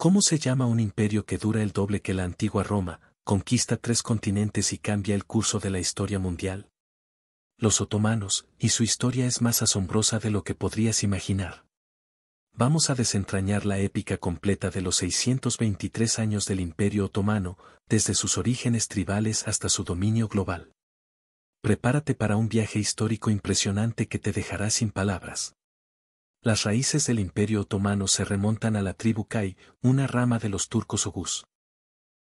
¿Cómo se llama un imperio que dura el doble que la antigua Roma, conquista 3 continentes y cambia el curso de la historia mundial? Los otomanos, y su historia es más asombrosa de lo que podrías imaginar. Vamos a desentrañar la épica completa de los 623 años del Imperio Otomano, desde sus orígenes tribales hasta su dominio global. Prepárate para un viaje histórico impresionante que te dejará sin palabras. Las raíces del Imperio Otomano se remontan a la tribu Kai, una rama de los turcos oguz.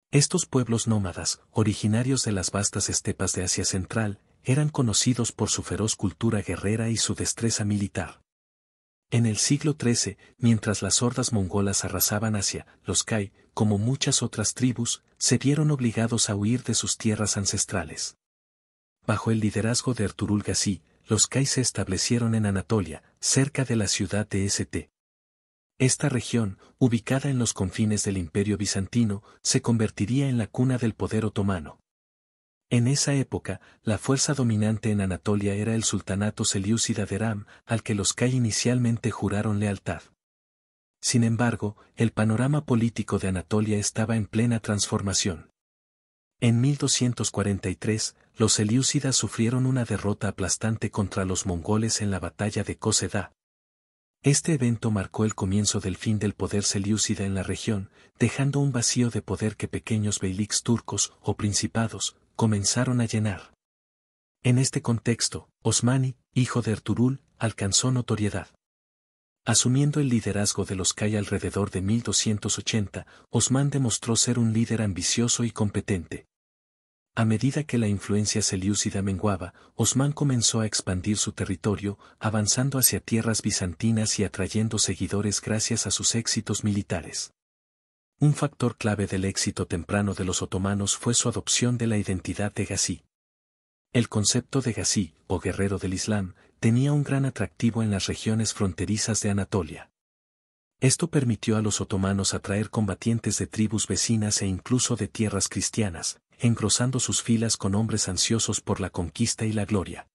Estos pueblos nómadas, originarios de las vastas estepas de Asia Central, eran conocidos por su feroz cultura guerrera y su destreza militar. En el siglo XIII, mientras las hordas mongolas arrasaban Asia, los Kai, como muchas otras tribus, se vieron obligados a huir de sus tierras ancestrales. Bajo el liderazgo de Ertuğrul Gazi, los Kai se establecieron en Anatolia, cerca de la ciudad de St. Esta región, ubicada en los confines del Imperio Bizantino, se convertiría en la cuna del poder otomano. En esa época, la fuerza dominante en Anatolia era el sultanato selyúcida de Eram, al que los Kai inicialmente juraron lealtad. Sin embargo, el panorama político de Anatolia estaba en plena transformación. En 1243, los selyúcidas sufrieron una derrota aplastante contra los mongoles en la batalla de Köse Dağ. Este evento marcó el comienzo del fin del poder selyúcida en la región, dejando un vacío de poder que pequeños beyliks turcos, o principados, comenzaron a llenar. En este contexto, Osmani, hijo de Ertuğrul, alcanzó notoriedad. Asumiendo el liderazgo de los Kai alrededor de 1280, Osman demostró ser un líder ambicioso y competente. A medida que la influencia selyúcida menguaba, Osman comenzó a expandir su territorio, avanzando hacia tierras bizantinas y atrayendo seguidores gracias a sus éxitos militares. Un factor clave del éxito temprano de los otomanos fue su adopción de la identidad de Gazi. El concepto de Gazi, o guerrero del Islam, tenía un gran atractivo en las regiones fronterizas de Anatolia. Esto permitió a los otomanos atraer combatientes de tribus vecinas e incluso de tierras cristianas, engrosando sus filas con hombres ansiosos por la conquista y la gloria.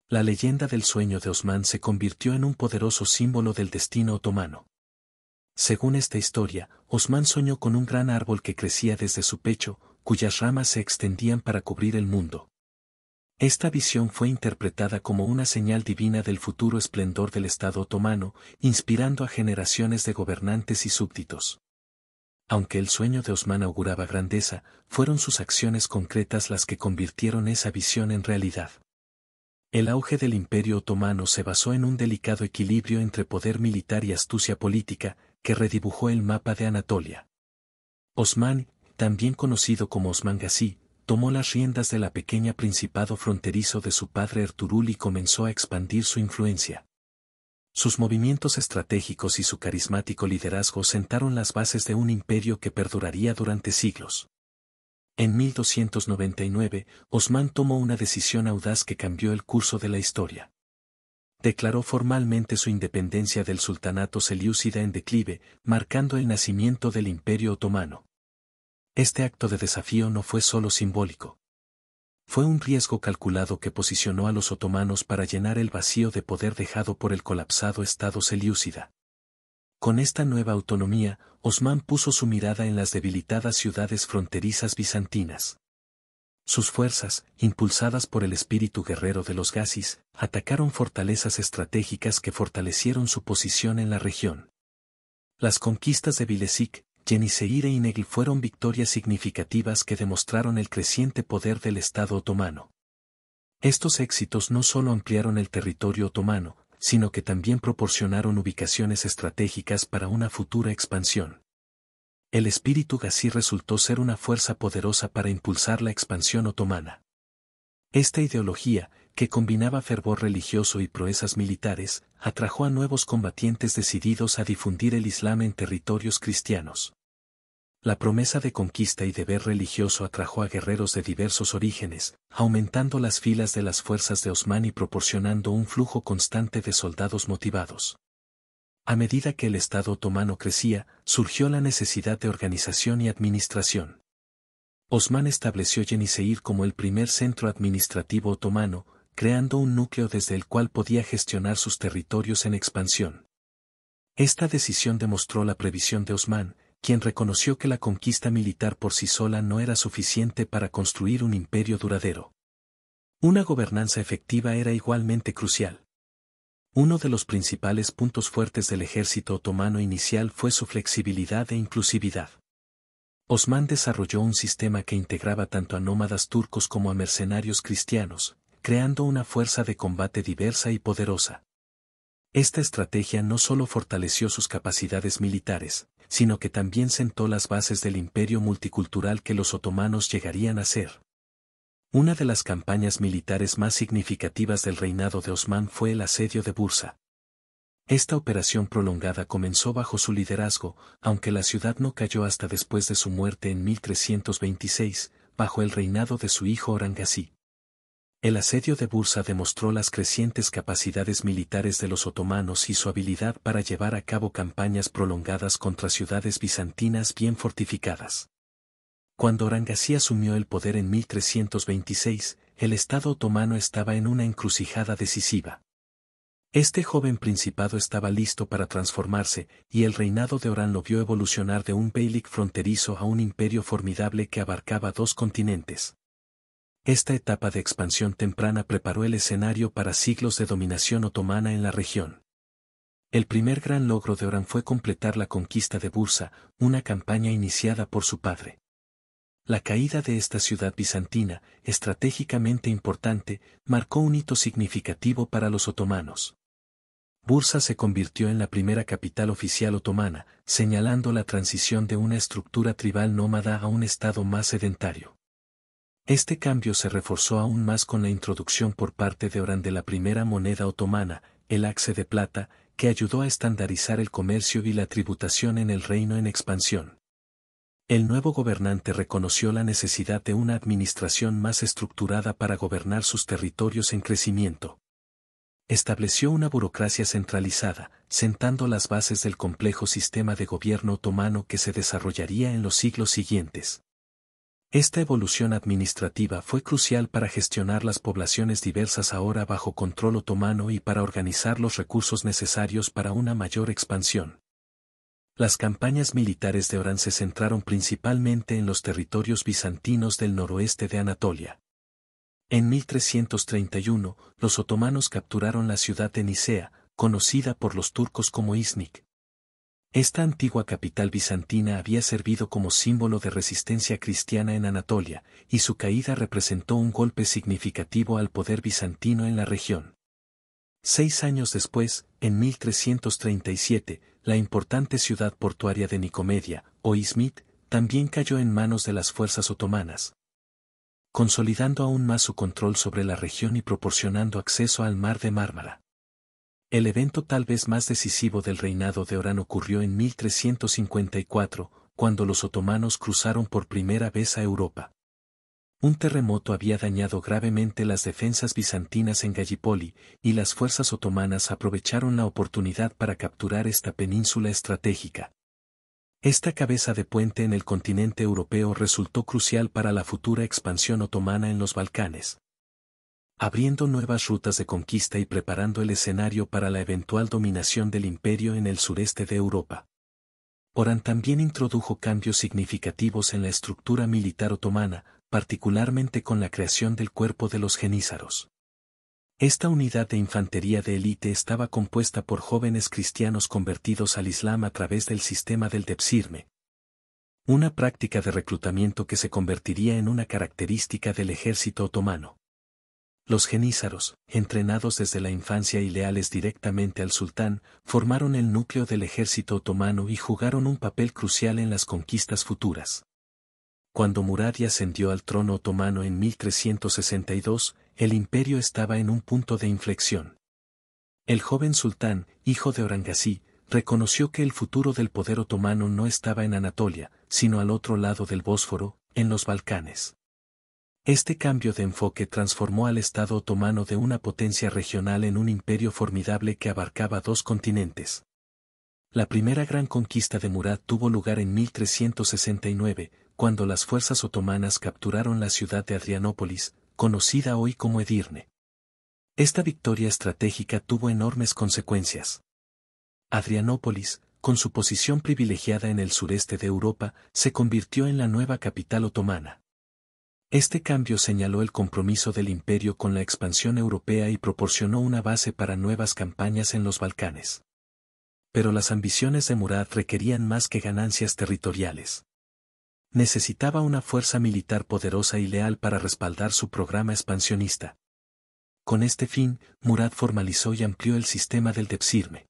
La leyenda del sueño de Osman se convirtió en un poderoso símbolo del destino otomano. Según esta historia, Osman soñó con un gran árbol que crecía desde su pecho, cuyas ramas se extendían para cubrir el mundo. Esta visión fue interpretada como una señal divina del futuro esplendor del Estado otomano, inspirando a generaciones de gobernantes y súbditos. Aunque el sueño de Osman auguraba grandeza, fueron sus acciones concretas las que convirtieron esa visión en realidad. El auge del Imperio Otomano se basó en un delicado equilibrio entre poder militar y astucia política, que redibujó el mapa de Anatolia. Osman, también conocido como Osman Gazi, tomó las riendas de la pequeña principado fronterizo de su padre Ertuğrul y comenzó a expandir su influencia. Sus movimientos estratégicos y su carismático liderazgo sentaron las bases de un imperio que perduraría durante siglos. En 1299, Osman tomó una decisión audaz que cambió el curso de la historia. Declaró formalmente su independencia del sultanato selyúcida en declive, marcando el nacimiento del Imperio Otomano. Este acto de desafío no fue solo simbólico. Fue un riesgo calculado que posicionó a los otomanos para llenar el vacío de poder dejado por el colapsado Estado selyúcida. Con esta nueva autonomía, Osman puso su mirada en las debilitadas ciudades fronterizas bizantinas. Sus fuerzas, impulsadas por el espíritu guerrero de los Gazis, atacaron fortalezas estratégicas que fortalecieron su posición en la región. Las conquistas de Bilecik, Yeniseyir e İnegöl fueron victorias significativas que demostraron el creciente poder del Estado otomano. Estos éxitos no solo ampliaron el territorio otomano, sino que también proporcionaron ubicaciones estratégicas para una futura expansión. El espíritu Gazi resultó ser una fuerza poderosa para impulsar la expansión otomana. Esta ideología, que combinaba fervor religioso y proezas militares, atrajo a nuevos combatientes decididos a difundir el Islam en territorios cristianos. La promesa de conquista y deber religioso atrajo a guerreros de diversos orígenes, aumentando las filas de las fuerzas de Osman y proporcionando un flujo constante de soldados motivados. A medida que el Estado otomano crecía, surgió la necesidad de organización y administración. Osman estableció Yeniseyir como el primer centro administrativo otomano, creando un núcleo desde el cual podía gestionar sus territorios en expansión. Esta decisión demostró la previsión de Osman, quien reconoció que la conquista militar por sí sola no era suficiente para construir un imperio duradero. Una gobernanza efectiva era igualmente crucial. Uno de los principales puntos fuertes del ejército otomano inicial fue su flexibilidad e inclusividad. Osmán desarrolló un sistema que integraba tanto a nómadas turcos como a mercenarios cristianos, creando una fuerza de combate diversa y poderosa. Esta estrategia no solo fortaleció sus capacidades militares, sino que también sentó las bases del imperio multicultural que los otomanos llegarían a ser. Una de las campañas militares más significativas del reinado de Osmán fue el asedio de Bursa. Esta operación prolongada comenzó bajo su liderazgo, aunque la ciudad no cayó hasta después de su muerte en 1326, bajo el reinado de su hijo Orangazí. El asedio de Bursa demostró las crecientes capacidades militares de los otomanos y su habilidad para llevar a cabo campañas prolongadas contra ciudades bizantinas bien fortificadas. Cuando Orangazí asumió el poder en 1326, el Estado otomano estaba en una encrucijada decisiva. Este joven principado estaba listo para transformarse, y el reinado de Orán lo vio evolucionar de un beylik fronterizo a un imperio formidable que abarcaba 2 continentes. Esta etapa de expansión temprana preparó el escenario para siglos de dominación otomana en la región. El primer gran logro de Orán fue completar la conquista de Bursa, una campaña iniciada por su padre. La caída de esta ciudad bizantina, estratégicamente importante, marcó un hito significativo para los otomanos. Bursa se convirtió en la primera capital oficial otomana, señalando la transición de una estructura tribal nómada a un estado más sedentario. Este cambio se reforzó aún más con la introducción por parte de Orán de la primera moneda otomana, el akse de plata, que ayudó a estandarizar el comercio y la tributación en el reino en expansión. El nuevo gobernante reconoció la necesidad de una administración más estructurada para gobernar sus territorios en crecimiento. Estableció una burocracia centralizada, sentando las bases del complejo sistema de gobierno otomano que se desarrollaría en los siglos siguientes. Esta evolución administrativa fue crucial para gestionar las poblaciones diversas ahora bajo control otomano y para organizar los recursos necesarios para una mayor expansión. Las campañas militares de Orán se centraron principalmente en los territorios bizantinos del noroeste de Anatolia. En 1331, los otomanos capturaron la ciudad de Nicea, conocida por los turcos como Iznik. Esta antigua capital bizantina había servido como símbolo de resistencia cristiana en Anatolia, y su caída representó un golpe significativo al poder bizantino en la región. 6 años después, en 1337, la importante ciudad portuaria de Nicomedia, o Izmit, también cayó en manos de las fuerzas otomanas, consolidando aún más su control sobre la región y proporcionando acceso al mar de Mármara. El evento tal vez más decisivo del reinado de Orán ocurrió en 1354, cuando los otomanos cruzaron por primera vez a Europa. Un terremoto había dañado gravemente las defensas bizantinas en Gallipoli, y las fuerzas otomanas aprovecharon la oportunidad para capturar esta península estratégica. Esta cabeza de puente en el continente europeo resultó crucial para la futura expansión otomana en los Balcanes, abriendo nuevas rutas de conquista y preparando el escenario para la eventual dominación del imperio en el sureste de Europa. Orán también introdujo cambios significativos en la estructura militar otomana, particularmente con la creación del cuerpo de los jenízaros. Esta unidad de infantería de élite estaba compuesta por jóvenes cristianos convertidos al Islam a través del sistema del Depsirme, una práctica de reclutamiento que se convertiría en una característica del ejército otomano. Los jenízaros, entrenados desde la infancia y leales directamente al sultán, formaron el núcleo del ejército otomano y jugaron un papel crucial en las conquistas futuras. Cuando Murad ascendió al trono otomano en 1362, el imperio estaba en un punto de inflexión. El joven sultán, hijo de Orangazí, reconoció que el futuro del poder otomano no estaba en Anatolia, sino al otro lado del Bósforo, en los Balcanes. Este cambio de enfoque transformó al Estado otomano de una potencia regional en un imperio formidable que abarcaba 2 continentes. La primera gran conquista de Murad tuvo lugar en 1369, cuando las fuerzas otomanas capturaron la ciudad de Adrianópolis, conocida hoy como Edirne. Esta victoria estratégica tuvo enormes consecuencias. Adrianópolis, con su posición privilegiada en el sureste de Europa, se convirtió en la nueva capital otomana. Este cambio señaló el compromiso del imperio con la expansión europea y proporcionó una base para nuevas campañas en los Balcanes. Pero las ambiciones de Murad requerían más que ganancias territoriales. Necesitaba una fuerza militar poderosa y leal para respaldar su programa expansionista. Con este fin, Murad formalizó y amplió el sistema del Depsirme.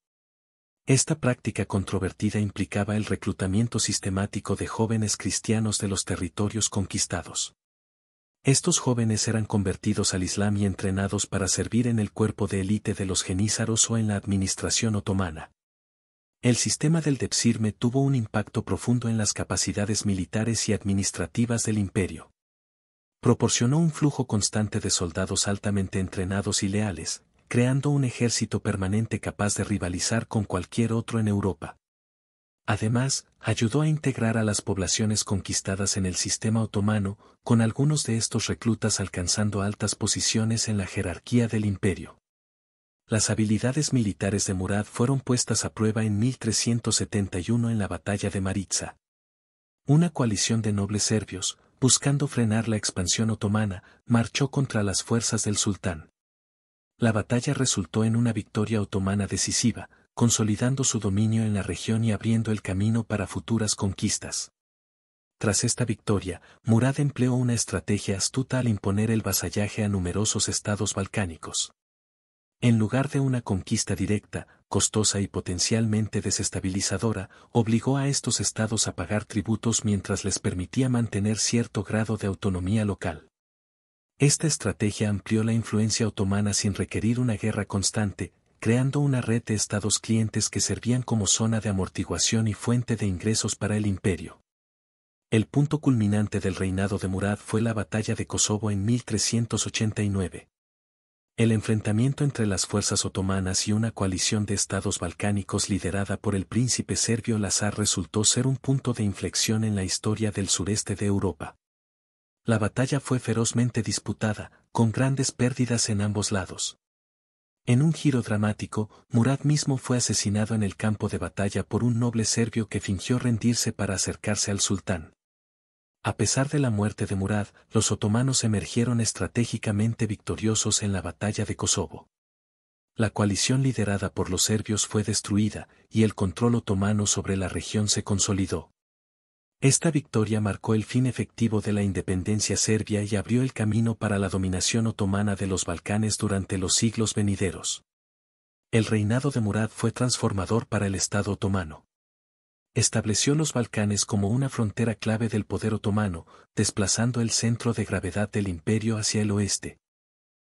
Esta práctica controvertida implicaba el reclutamiento sistemático de jóvenes cristianos de los territorios conquistados. Estos jóvenes eran convertidos al Islam y entrenados para servir en el cuerpo de élite de los jenízaros o en la administración otomana. El sistema del Depsirme tuvo un impacto profundo en las capacidades militares y administrativas del imperio. Proporcionó un flujo constante de soldados altamente entrenados y leales, creando un ejército permanente capaz de rivalizar con cualquier otro en Europa. Además, ayudó a integrar a las poblaciones conquistadas en el sistema otomano, con algunos de estos reclutas alcanzando altas posiciones en la jerarquía del imperio. Las habilidades militares de Murad fueron puestas a prueba en 1371 en la batalla de Maritsa. Una coalición de nobles serbios, buscando frenar la expansión otomana, marchó contra las fuerzas del sultán. La batalla resultó en una victoria otomana decisiva, consolidando su dominio en la región y abriendo el camino para futuras conquistas. Tras esta victoria, Murad empleó una estrategia astuta al imponer el vasallaje a numerosos estados balcánicos. En lugar de una conquista directa, costosa y potencialmente desestabilizadora, obligó a estos estados a pagar tributos mientras les permitía mantener cierto grado de autonomía local. Esta estrategia amplió la influencia otomana sin requerir una guerra constante, creando una red de estados clientes que servían como zona de amortiguación y fuente de ingresos para el imperio. El punto culminante del reinado de Murad fue la batalla de Kosovo en 1389. El enfrentamiento entre las fuerzas otomanas y una coalición de estados balcánicos liderada por el príncipe serbio Lazar resultó ser un punto de inflexión en la historia del sureste de Europa. La batalla fue ferozmente disputada, con grandes pérdidas en ambos lados. En un giro dramático, Murad mismo fue asesinado en el campo de batalla por un noble serbio que fingió rendirse para acercarse al sultán. A pesar de la muerte de Murad, los otomanos emergieron estratégicamente victoriosos en la batalla de Kosovo. La coalición liderada por los serbios fue destruida, y el control otomano sobre la región se consolidó. Esta victoria marcó el fin efectivo de la independencia serbia y abrió el camino para la dominación otomana de los Balcanes durante los siglos venideros. El reinado de Murad fue transformador para el Estado otomano. Estableció los Balcanes como una frontera clave del poder otomano, desplazando el centro de gravedad del imperio hacia el oeste.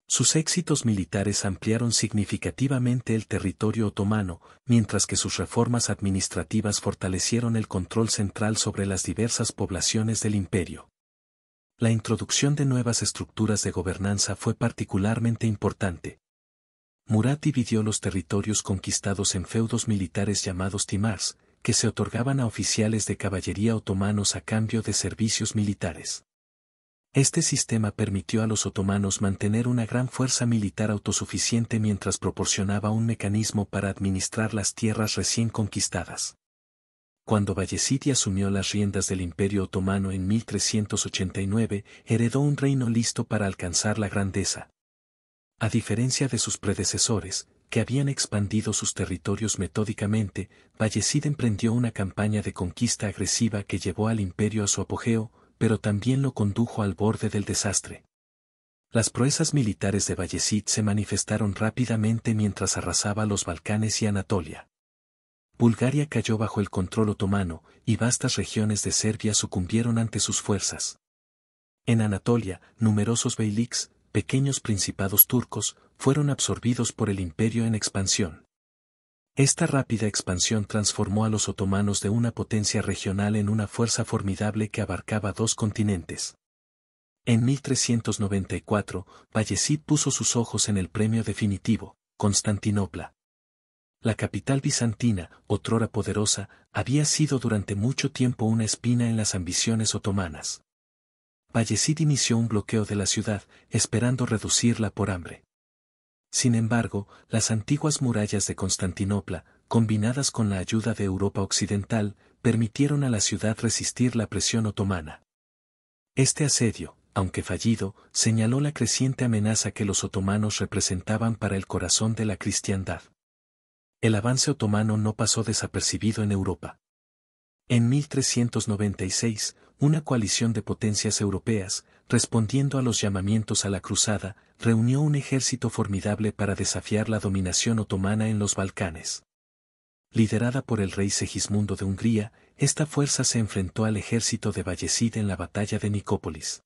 Sus éxitos militares ampliaron significativamente el territorio otomano, mientras que sus reformas administrativas fortalecieron el control central sobre las diversas poblaciones del imperio. La introducción de nuevas estructuras de gobernanza fue particularmente importante. Murad dividió los territorios conquistados en feudos militares llamados timars, que se otorgaban a oficiales de caballería otomanos a cambio de servicios militares. Este sistema permitió a los otomanos mantener una gran fuerza militar autosuficiente mientras proporcionaba un mecanismo para administrar las tierras recién conquistadas. Cuando Bayezid asumió las riendas del Imperio Otomano en 1389, heredó un reino listo para alcanzar la grandeza. A diferencia de sus predecesores, que habían expandido sus territorios metódicamente, Bayezid emprendió una campaña de conquista agresiva que llevó al imperio a su apogeo, pero también lo condujo al borde del desastre. Las proezas militares de Bayezid se manifestaron rápidamente mientras arrasaba los Balcanes y Anatolia. Bulgaria cayó bajo el control otomano, y vastas regiones de Serbia sucumbieron ante sus fuerzas. En Anatolia, numerosos beyliks, pequeños principados turcos, fueron absorbidos por el imperio en expansión. Esta rápida expansión transformó a los otomanos de una potencia regional en una fuerza formidable que abarcaba 2 continentes. En 1394, Bayezid puso sus ojos en el premio definitivo, Constantinopla. La capital bizantina, otrora poderosa, había sido durante mucho tiempo una espina en las ambiciones otomanas. Bayezid inició un bloqueo de la ciudad, esperando reducirla por hambre. Sin embargo, las antiguas murallas de Constantinopla, combinadas con la ayuda de Europa Occidental, permitieron a la ciudad resistir la presión otomana. Este asedio, aunque fallido, señaló la creciente amenaza que los otomanos representaban para el corazón de la cristiandad. El avance otomano no pasó desapercibido en Europa. En 1396, una coalición de potencias europeas, respondiendo a los llamamientos a la cruzada, reunió un ejército formidable para desafiar la dominación otomana en los Balcanes. Liderada por el rey Segismundo de Hungría, esta fuerza se enfrentó al ejército de Bayezid en la batalla de Nicópolis.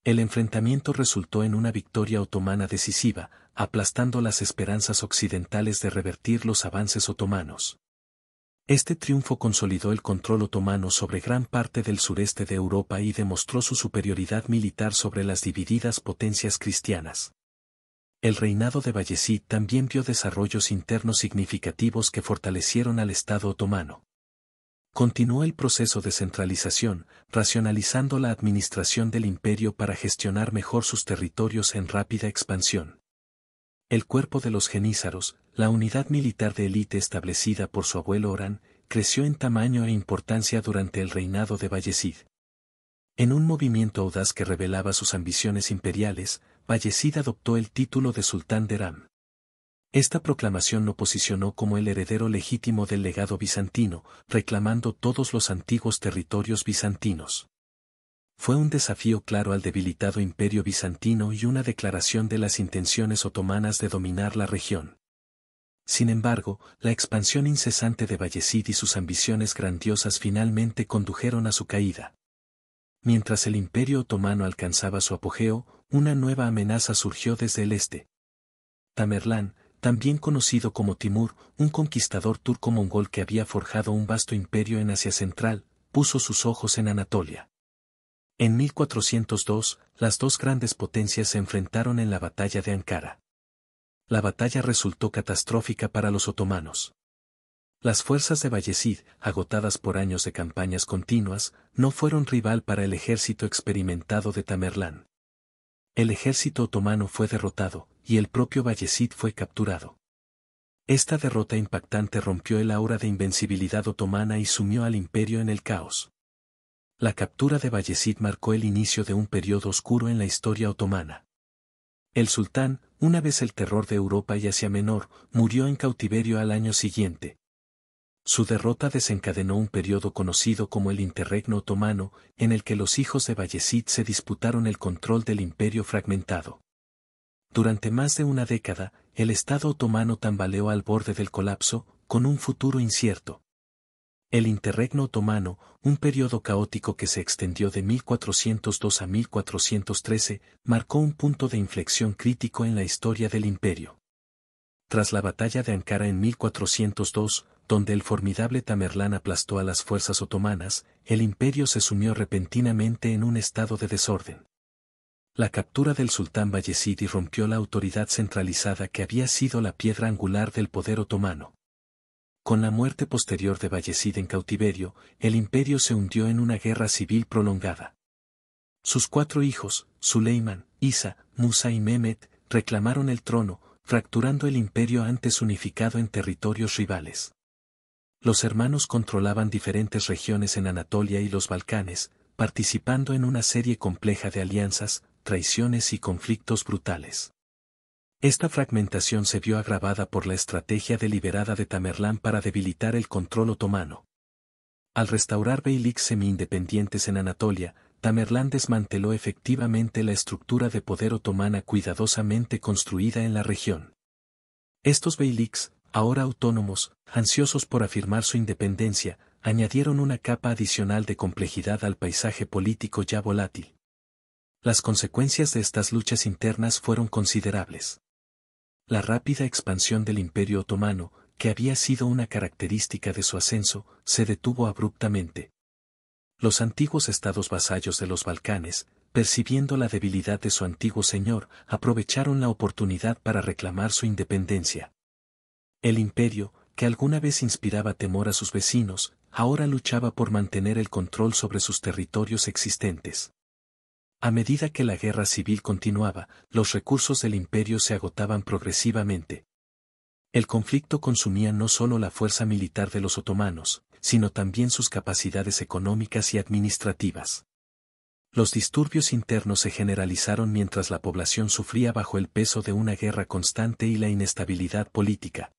El enfrentamiento resultó en una victoria otomana decisiva, aplastando las esperanzas occidentales de revertir los avances otomanos. Este triunfo consolidó el control otomano sobre gran parte del sureste de Europa y demostró su superioridad militar sobre las divididas potencias cristianas. El reinado de Bayezid también vio desarrollos internos significativos que fortalecieron al Estado otomano. Continuó el proceso de centralización, racionalizando la administración del imperio para gestionar mejor sus territorios en rápida expansión. El cuerpo de los jenízaros, la unidad militar de élite establecida por su abuelo Orán, creció en tamaño e importancia durante el reinado de Bayezid. En un movimiento audaz que revelaba sus ambiciones imperiales, Bayezid adoptó el título de sultán de Eram. Esta proclamación lo posicionó como el heredero legítimo del legado bizantino, reclamando todos los antiguos territorios bizantinos. Fue un desafío claro al debilitado imperio bizantino y una declaración de las intenciones otomanas de dominar la región. Sin embargo, la expansión incesante de Bayezid y sus ambiciones grandiosas finalmente condujeron a su caída. Mientras el imperio otomano alcanzaba su apogeo, una nueva amenaza surgió desde el este. Tamerlán, también conocido como Timur, un conquistador turco-mongol que había forjado un vasto imperio en Asia Central, puso sus ojos en Anatolia. En 1402, las dos grandes potencias se enfrentaron en la batalla de Ankara. La batalla resultó catastrófica para los otomanos. Las fuerzas de Bayezid, agotadas por años de campañas continuas, no fueron rival para el ejército experimentado de Tamerlán. El ejército otomano fue derrotado, y el propio Bayezid fue capturado. Esta derrota impactante rompió el aura de invencibilidad otomana y sumió al imperio en el caos. La captura de Bayezid marcó el inicio de un periodo oscuro en la historia otomana. El sultán, una vez el terror de Europa y Asia Menor, murió en cautiverio al año siguiente. Su derrota desencadenó un periodo conocido como el Interregno Otomano, en el que los hijos de Bayezid se disputaron el control del imperio fragmentado. Durante más de una década, el Estado otomano tambaleó al borde del colapso, con un futuro incierto. El Interregno Otomano, un periodo caótico que se extendió de 1402 a 1413, marcó un punto de inflexión crítico en la historia del imperio. Tras la batalla de Ankara en 1402, donde el formidable Tamerlán aplastó a las fuerzas otomanas, el imperio se sumió repentinamente en un estado de desorden. La captura del sultán Bayezid irrumpió la autoridad centralizada que había sido la piedra angular del poder otomano. Con la muerte posterior de Bayezid en cautiverio, el imperio se hundió en una guerra civil prolongada. Sus 4 hijos, Suleimán, Isa, Musa y Mehmet, reclamaron el trono, fracturando el imperio antes unificado en territorios rivales. Los hermanos controlaban diferentes regiones en Anatolia y los Balcanes, participando en una serie compleja de alianzas, traiciones y conflictos brutales. Esta fragmentación se vio agravada por la estrategia deliberada de Tamerlán para debilitar el control otomano. Al restaurar beyliks semi-independientes en Anatolia, Tamerlán desmanteló efectivamente la estructura de poder otomana cuidadosamente construida en la región. Estos beyliks, ahora autónomos, ansiosos por afirmar su independencia, añadieron una capa adicional de complejidad al paisaje político ya volátil. Las consecuencias de estas luchas internas fueron considerables. La rápida expansión del Imperio Otomano, que había sido una característica de su ascenso, se detuvo abruptamente. Los antiguos estados vasallos de los Balcanes, percibiendo la debilidad de su antiguo señor, aprovecharon la oportunidad para reclamar su independencia. El imperio, que alguna vez inspiraba temor a sus vecinos, ahora luchaba por mantener el control sobre sus territorios existentes. A medida que la guerra civil continuaba, los recursos del imperio se agotaban progresivamente. El conflicto consumía no solo la fuerza militar de los otomanos, sino también sus capacidades económicas y administrativas. Los disturbios internos se generalizaron mientras la población sufría bajo el peso de una guerra constante y la inestabilidad política.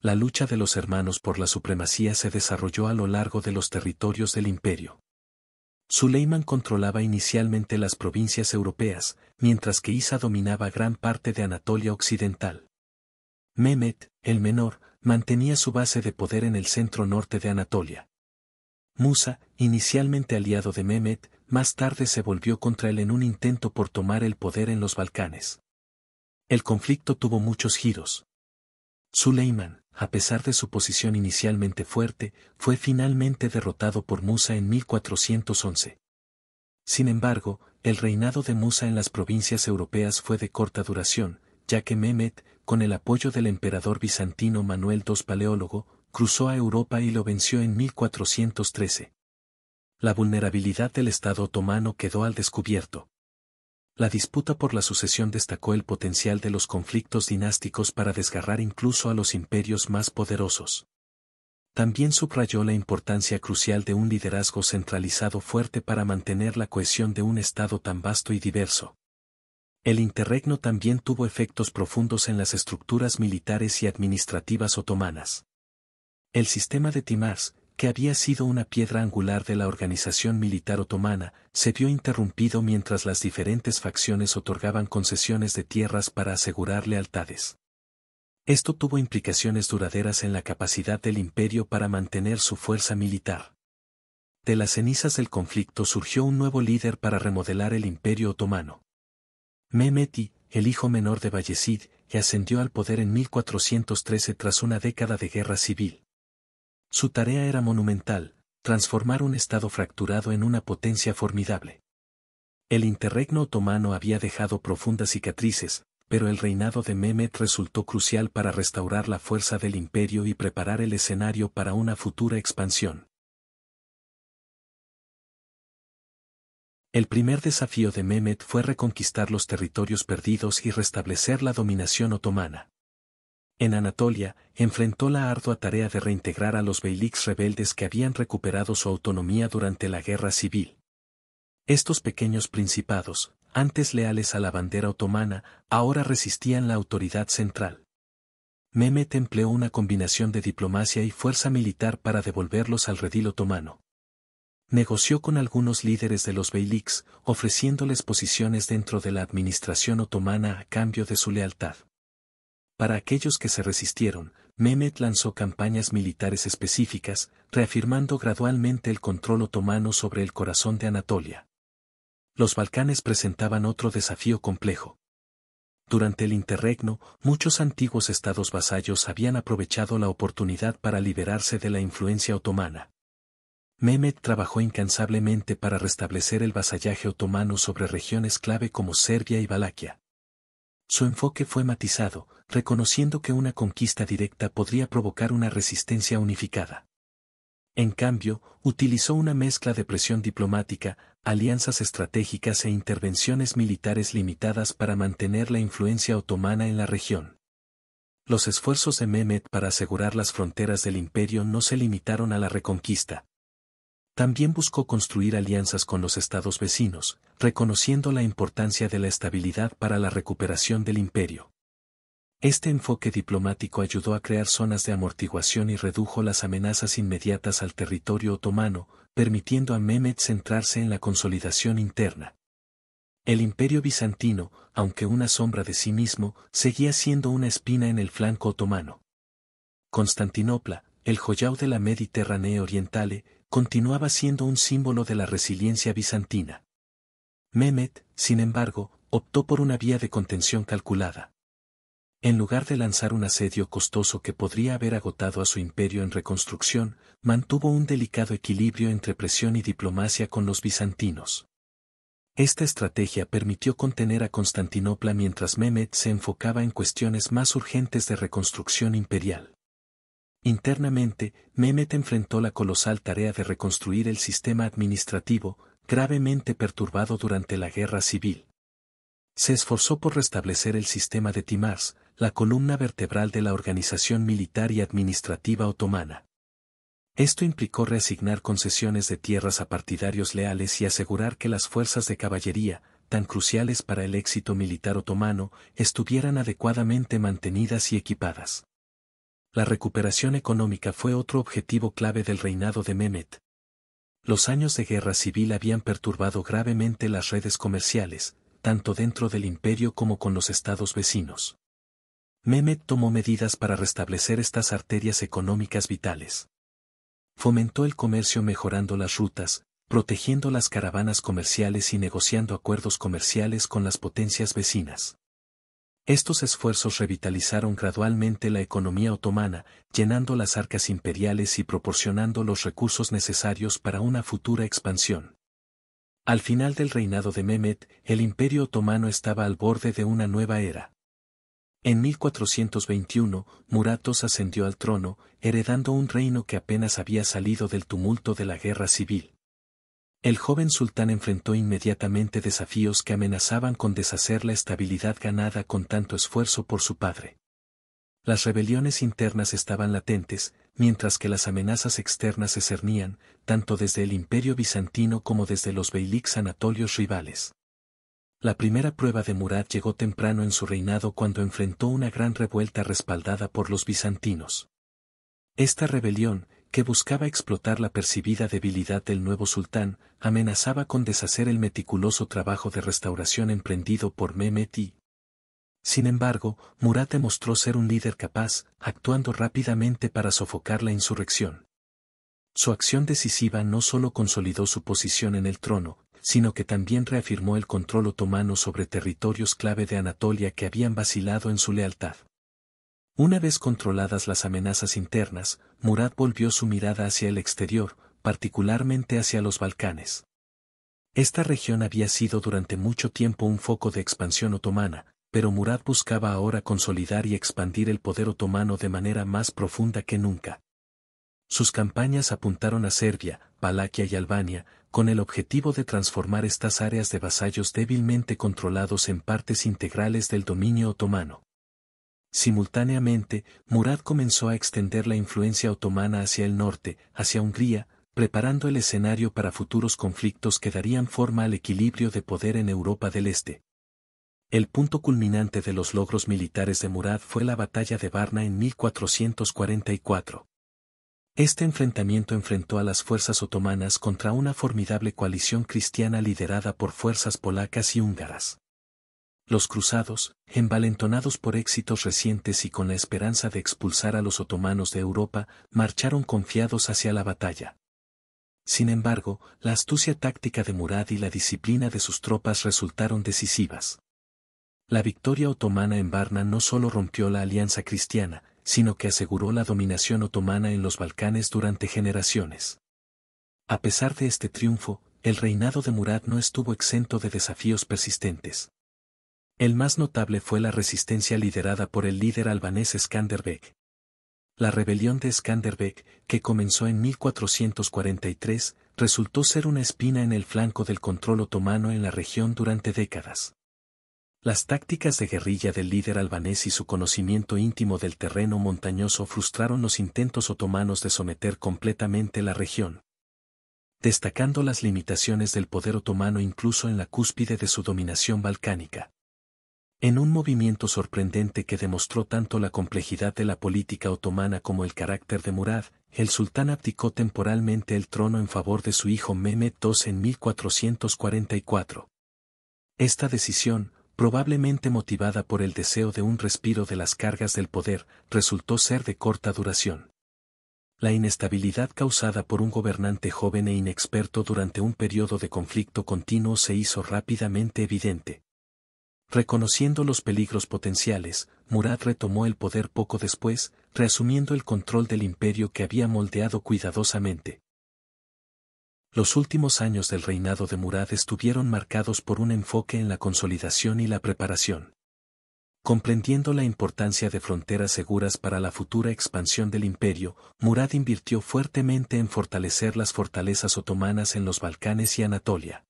La lucha de los hermanos por la supremacía se desarrolló a lo largo de los territorios del imperio. Suleiman controlaba inicialmente las provincias europeas, mientras que Isa dominaba gran parte de Anatolia occidental. Mehmet, el menor, mantenía su base de poder en el centro norte de Anatolia. Musa, inicialmente aliado de Mehmet, más tarde se volvió contra él en un intento por tomar el poder en los Balcanes. El conflicto tuvo muchos giros. Suleiman, a pesar de su posición inicialmente fuerte, fue finalmente derrotado por Musa en 1411. Sin embargo, el reinado de Musa en las provincias europeas fue de corta duración, ya que Mehmet, con el apoyo del emperador bizantino Manuel II Paleólogo, cruzó a Europa y lo venció en 1413. La vulnerabilidad del Estado otomano quedó al descubierto. La disputa por la sucesión destacó el potencial de los conflictos dinásticos para desgarrar incluso a los imperios más poderosos. También subrayó la importancia crucial de un liderazgo centralizado fuerte para mantener la cohesión de un Estado tan vasto y diverso. El interregno también tuvo efectos profundos en las estructuras militares y administrativas otomanas. El sistema de timars, que había sido una piedra angular de la organización militar otomana, se vio interrumpido mientras las diferentes facciones otorgaban concesiones de tierras para asegurar lealtades. Esto tuvo implicaciones duraderas en la capacidad del imperio para mantener su fuerza militar. De las cenizas del conflicto surgió un nuevo líder para remodelar el imperio otomano. Mehmet I, el hijo menor de Bayezid, que ascendió al poder en 1413 tras una década de guerra civil. Su tarea era monumental, transformar un estado fracturado en una potencia formidable. El interregno otomano había dejado profundas cicatrices, pero el reinado de Mehmet resultó crucial para restaurar la fuerza del imperio y preparar el escenario para una futura expansión. El primer desafío de Mehmet fue reconquistar los territorios perdidos y restablecer la dominación otomana. En Anatolia, enfrentó la ardua tarea de reintegrar a los beyliks rebeldes que habían recuperado su autonomía durante la guerra civil. Estos pequeños principados, antes leales a la bandera otomana, ahora resistían la autoridad central. Mehmet empleó una combinación de diplomacia y fuerza militar para devolverlos al redil otomano. Negoció con algunos líderes de los beyliks, ofreciéndoles posiciones dentro de la administración otomana a cambio de su lealtad. Para aquellos que se resistieron, Mehmet lanzó campañas militares específicas, reafirmando gradualmente el control otomano sobre el corazón de Anatolia. Los Balcanes presentaban otro desafío complejo. Durante el interregno, muchos antiguos estados vasallos habían aprovechado la oportunidad para liberarse de la influencia otomana. Mehmet trabajó incansablemente para restablecer el vasallaje otomano sobre regiones clave como Serbia y Valaquia. Su enfoque fue matizado, reconociendo que una conquista directa podría provocar una resistencia unificada. En cambio, utilizó una mezcla de presión diplomática, alianzas estratégicas e intervenciones militares limitadas para mantener la influencia otomana en la región. Los esfuerzos de Mehmet para asegurar las fronteras del imperio no se limitaron a la reconquista. También buscó construir alianzas con los estados vecinos, reconociendo la importancia de la estabilidad para la recuperación del imperio. Este enfoque diplomático ayudó a crear zonas de amortiguación y redujo las amenazas inmediatas al territorio otomano, permitiendo a Mehmet centrarse en la consolidación interna. El imperio bizantino, aunque una sombra de sí mismo, seguía siendo una espina en el flanco otomano. Constantinopla, el joyau de la Mediterránea orientale, continuaba siendo un símbolo de la resiliencia bizantina. Mehmet, sin embargo, optó por una vía de contención calculada. En lugar de lanzar un asedio costoso que podría haber agotado a su imperio en reconstrucción, mantuvo un delicado equilibrio entre presión y diplomacia con los bizantinos. Esta estrategia permitió contener a Constantinopla mientras Mehmet se enfocaba en cuestiones más urgentes de reconstrucción imperial. Internamente, Mehmet enfrentó la colosal tarea de reconstruir el sistema administrativo, gravemente perturbado durante la guerra civil. Se esforzó por restablecer el sistema de Timars, la columna vertebral de la organización militar y administrativa otomana. Esto implicó reasignar concesiones de tierras a partidarios leales y asegurar que las fuerzas de caballería, tan cruciales para el éxito militar otomano, estuvieran adecuadamente mantenidas y equipadas. La recuperación económica fue otro objetivo clave del reinado de Mehmet. Los años de guerra civil habían perturbado gravemente las redes comerciales, tanto dentro del imperio como con los estados vecinos. Mehmet tomó medidas para restablecer estas arterias económicas vitales. Fomentó el comercio mejorando las rutas, protegiendo las caravanas comerciales y negociando acuerdos comerciales con las potencias vecinas. Estos esfuerzos revitalizaron gradualmente la economía otomana, llenando las arcas imperiales y proporcionando los recursos necesarios para una futura expansión. Al final del reinado de Mehmet, el imperio otomano estaba al borde de una nueva era. En 1421, Murat II ascendió al trono, heredando un reino que apenas había salido del tumulto de la guerra civil. El joven sultán enfrentó inmediatamente desafíos que amenazaban con deshacer la estabilidad ganada con tanto esfuerzo por su padre. Las rebeliones internas estaban latentes, mientras que las amenazas externas se cernían, tanto desde el imperio bizantino como desde los beyliks anatolios rivales. La primera prueba de Murat llegó temprano en su reinado cuando enfrentó una gran revuelta respaldada por los bizantinos. Esta rebelión, que buscaba explotar la percibida debilidad del nuevo sultán, amenazaba con deshacer el meticuloso trabajo de restauración emprendido por Mehmet I. Sin embargo, Murat demostró ser un líder capaz, actuando rápidamente para sofocar la insurrección. Su acción decisiva no solo consolidó su posición en el trono, sino que también reafirmó el control otomano sobre territorios clave de Anatolia que habían vacilado en su lealtad. Una vez controladas las amenazas internas, Murat volvió su mirada hacia el exterior, particularmente hacia los Balcanes. Esta región había sido durante mucho tiempo un foco de expansión otomana, pero Murat buscaba ahora consolidar y expandir el poder otomano de manera más profunda que nunca. Sus campañas apuntaron a Serbia, Valaquia y Albania, con el objetivo de transformar estas áreas de vasallos débilmente controlados en partes integrales del dominio otomano. Simultáneamente, Murat comenzó a extender la influencia otomana hacia el norte, hacia Hungría, preparando el escenario para futuros conflictos que darían forma al equilibrio de poder en Europa del Este. El punto culminante de los logros militares de Murat fue la batalla de Varna en 1444. Este enfrentamiento enfrentó a las fuerzas otomanas contra una formidable coalición cristiana liderada por fuerzas polacas y húngaras. Los cruzados, envalentonados por éxitos recientes y con la esperanza de expulsar a los otomanos de Europa, marcharon confiados hacia la batalla. Sin embargo, la astucia táctica de Murat y la disciplina de sus tropas resultaron decisivas. La victoria otomana en Varna no solo rompió la alianza cristiana, sino que aseguró la dominación otomana en los Balcanes durante generaciones. A pesar de este triunfo, el reinado de Murat no estuvo exento de desafíos persistentes. El más notable fue la resistencia liderada por el líder albanés Skanderbeg. La rebelión de Skanderbeg, que comenzó en 1443, resultó ser una espina en el flanco del control otomano en la región durante décadas. Las tácticas de guerrilla del líder albanés y su conocimiento íntimo del terreno montañoso frustraron los intentos otomanos de someter completamente la región, destacando las limitaciones del poder otomano incluso en la cúspide de su dominación balcánica. En un movimiento sorprendente que demostró tanto la complejidad de la política otomana como el carácter de Murat, el sultán abdicó temporalmente el trono en favor de su hijo Mehmet II en 1444. Esta decisión, probablemente motivada por el deseo de un respiro de las cargas del poder, resultó ser de corta duración. La inestabilidad causada por un gobernante joven e inexperto durante un periodo de conflicto continuo se hizo rápidamente evidente. Reconociendo los peligros potenciales, Murat retomó el poder poco después, reasumiendo el control del imperio que había moldeado cuidadosamente. Los últimos años del reinado de Murat estuvieron marcados por un enfoque en la consolidación y la preparación. Comprendiendo la importancia de fronteras seguras para la futura expansión del imperio, Murat invirtió fuertemente en fortalecer las fortalezas otomanas en los Balcanes y Anatolia.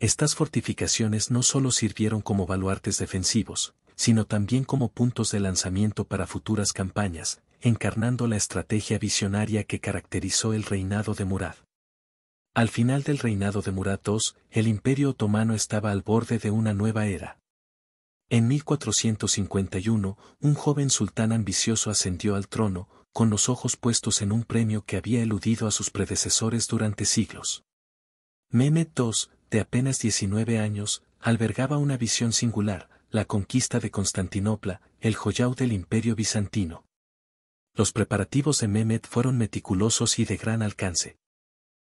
Estas fortificaciones no solo sirvieron como baluartes defensivos, sino también como puntos de lanzamiento para futuras campañas, encarnando la estrategia visionaria que caracterizó el reinado de Murad. Al final del reinado de Murad II, el Imperio Otomano estaba al borde de una nueva era. En 1451, un joven sultán ambicioso ascendió al trono, con los ojos puestos en un premio que había eludido a sus predecesores durante siglos. Mehmed II, de apenas 19 años, albergaba una visión singular, la conquista de Constantinopla, el joyau del Imperio bizantino. Los preparativos de Mehmed fueron meticulosos y de gran alcance.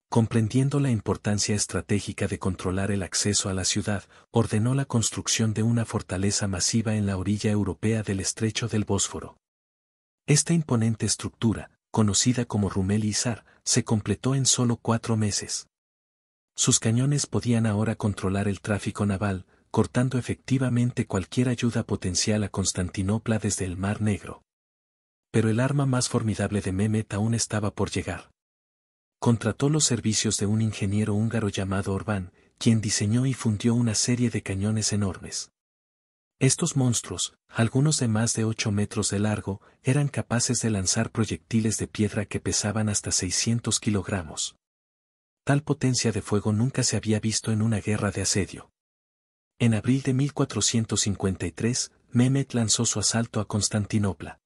Comprendiendo la importancia estratégica de controlar el acceso a la ciudad, ordenó la construcción de una fortaleza masiva en la orilla europea del estrecho del Bósforo. Esta imponente estructura, conocida como Rumeli Hisar, se completó en solo 4 meses. Sus cañones podían ahora controlar el tráfico naval, cortando efectivamente cualquier ayuda potencial a Constantinopla desde el Mar Negro. Pero el arma más formidable de Mehmed aún estaba por llegar. Contrató los servicios de un ingeniero húngaro llamado Orbán, quien diseñó y fundió una serie de cañones enormes. Estos monstruos, algunos de más de 8 metros de largo, eran capaces de lanzar proyectiles de piedra que pesaban hasta 600 kilogramos. Tal potencia de fuego nunca se había visto en una guerra de asedio. En abril de 1453, Mehmed lanzó su asalto a Constantinopla.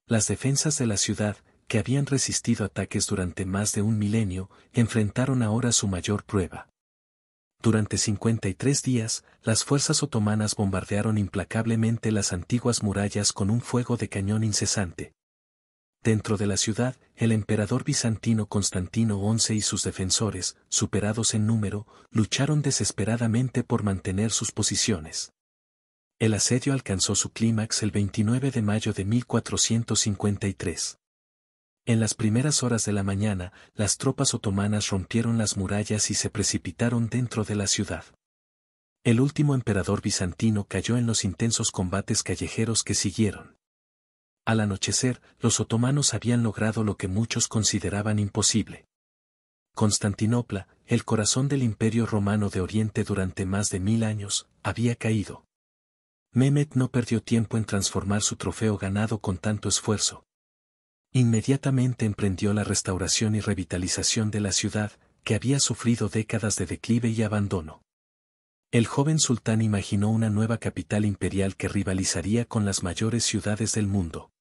Las defensas de la ciudad, que habían resistido ataques durante más de un milenio, enfrentaron ahora su mayor prueba. Durante 53 días, las fuerzas otomanas bombardearon implacablemente las antiguas murallas con un fuego de cañón incesante. Dentro de la ciudad, el emperador bizantino Constantino XI y sus defensores, superados en número, lucharon desesperadamente por mantener sus posiciones. El asedio alcanzó su clímax el 29 de mayo de 1453. En las primeras horas de la mañana, las tropas otomanas rompieron las murallas y se precipitaron dentro de la ciudad. El último emperador bizantino cayó en los intensos combates callejeros que siguieron. Al anochecer, los otomanos habían logrado lo que muchos consideraban imposible. Constantinopla, el corazón del Imperio Romano de Oriente durante más de 1000 años, había caído. Mehmed no perdió tiempo en transformar su trofeo ganado con tanto esfuerzo. Inmediatamente emprendió la restauración y revitalización de la ciudad, que había sufrido décadas de declive y abandono. El joven sultán imaginó una nueva capital imperial que rivalizaría con las mayores ciudades del mundo.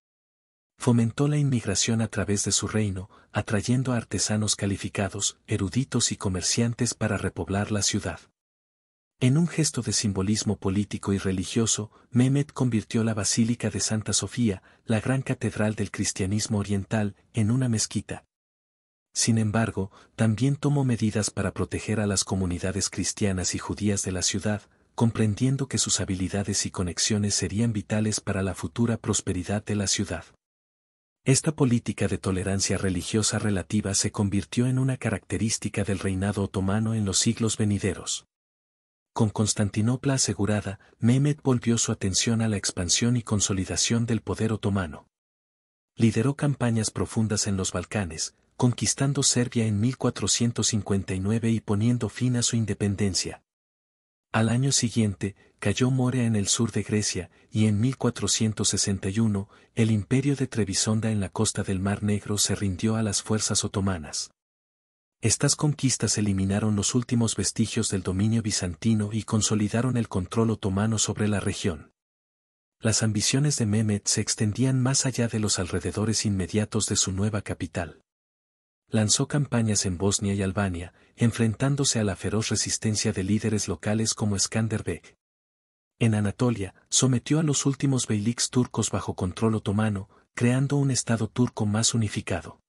Fomentó la inmigración a través de su reino, atrayendo a artesanos calificados, eruditos y comerciantes para repoblar la ciudad. En un gesto de simbolismo político y religioso, Mehmed convirtió la Basílica de Santa Sofía, la gran catedral del cristianismo oriental, en una mezquita. Sin embargo, también tomó medidas para proteger a las comunidades cristianas y judías de la ciudad, comprendiendo que sus habilidades y conexiones serían vitales para la futura prosperidad de la ciudad. Esta política de tolerancia religiosa relativa se convirtió en una característica del reinado otomano en los siglos venideros. Con Constantinopla asegurada, Mehmed volvió su atención a la expansión y consolidación del poder otomano. Lideró campañas profundas en los Balcanes, conquistando Serbia en 1459 y poniendo fin a su independencia. Al año siguiente, cayó Morea en el sur de Grecia, y en 1461, el imperio de Trebisonda en la costa del Mar Negro se rindió a las fuerzas otomanas. Estas conquistas eliminaron los últimos vestigios del dominio bizantino y consolidaron el control otomano sobre la región. Las ambiciones de Mehmed se extendían más allá de los alrededores inmediatos de su nueva capital. Lanzó campañas en Bosnia y Albania, enfrentándose a la feroz resistencia de líderes locales como Skanderbeg. En Anatolia, sometió a los últimos beyliks turcos bajo control otomano, creando un estado turco más unificado.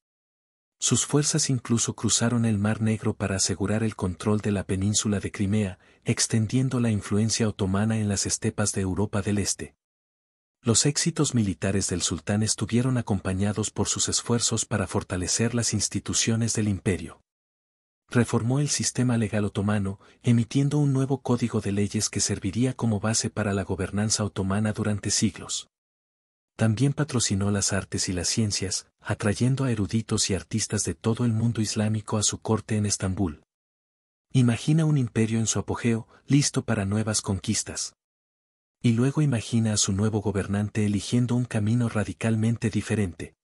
Sus fuerzas incluso cruzaron el Mar Negro para asegurar el control de la península de Crimea, extendiendo la influencia otomana en las estepas de Europa del Este. Los éxitos militares del sultán estuvieron acompañados por sus esfuerzos para fortalecer las instituciones del imperio. Reformó el sistema legal otomano, emitiendo un nuevo código de leyes que serviría como base para la gobernanza otomana durante siglos. También patrocinó las artes y las ciencias, atrayendo a eruditos y artistas de todo el mundo islámico a su corte en Estambul. Imagina un imperio en su apogeo, listo para nuevas conquistas. Y luego imagina a su nuevo gobernante eligiendo un camino radicalmente diferente.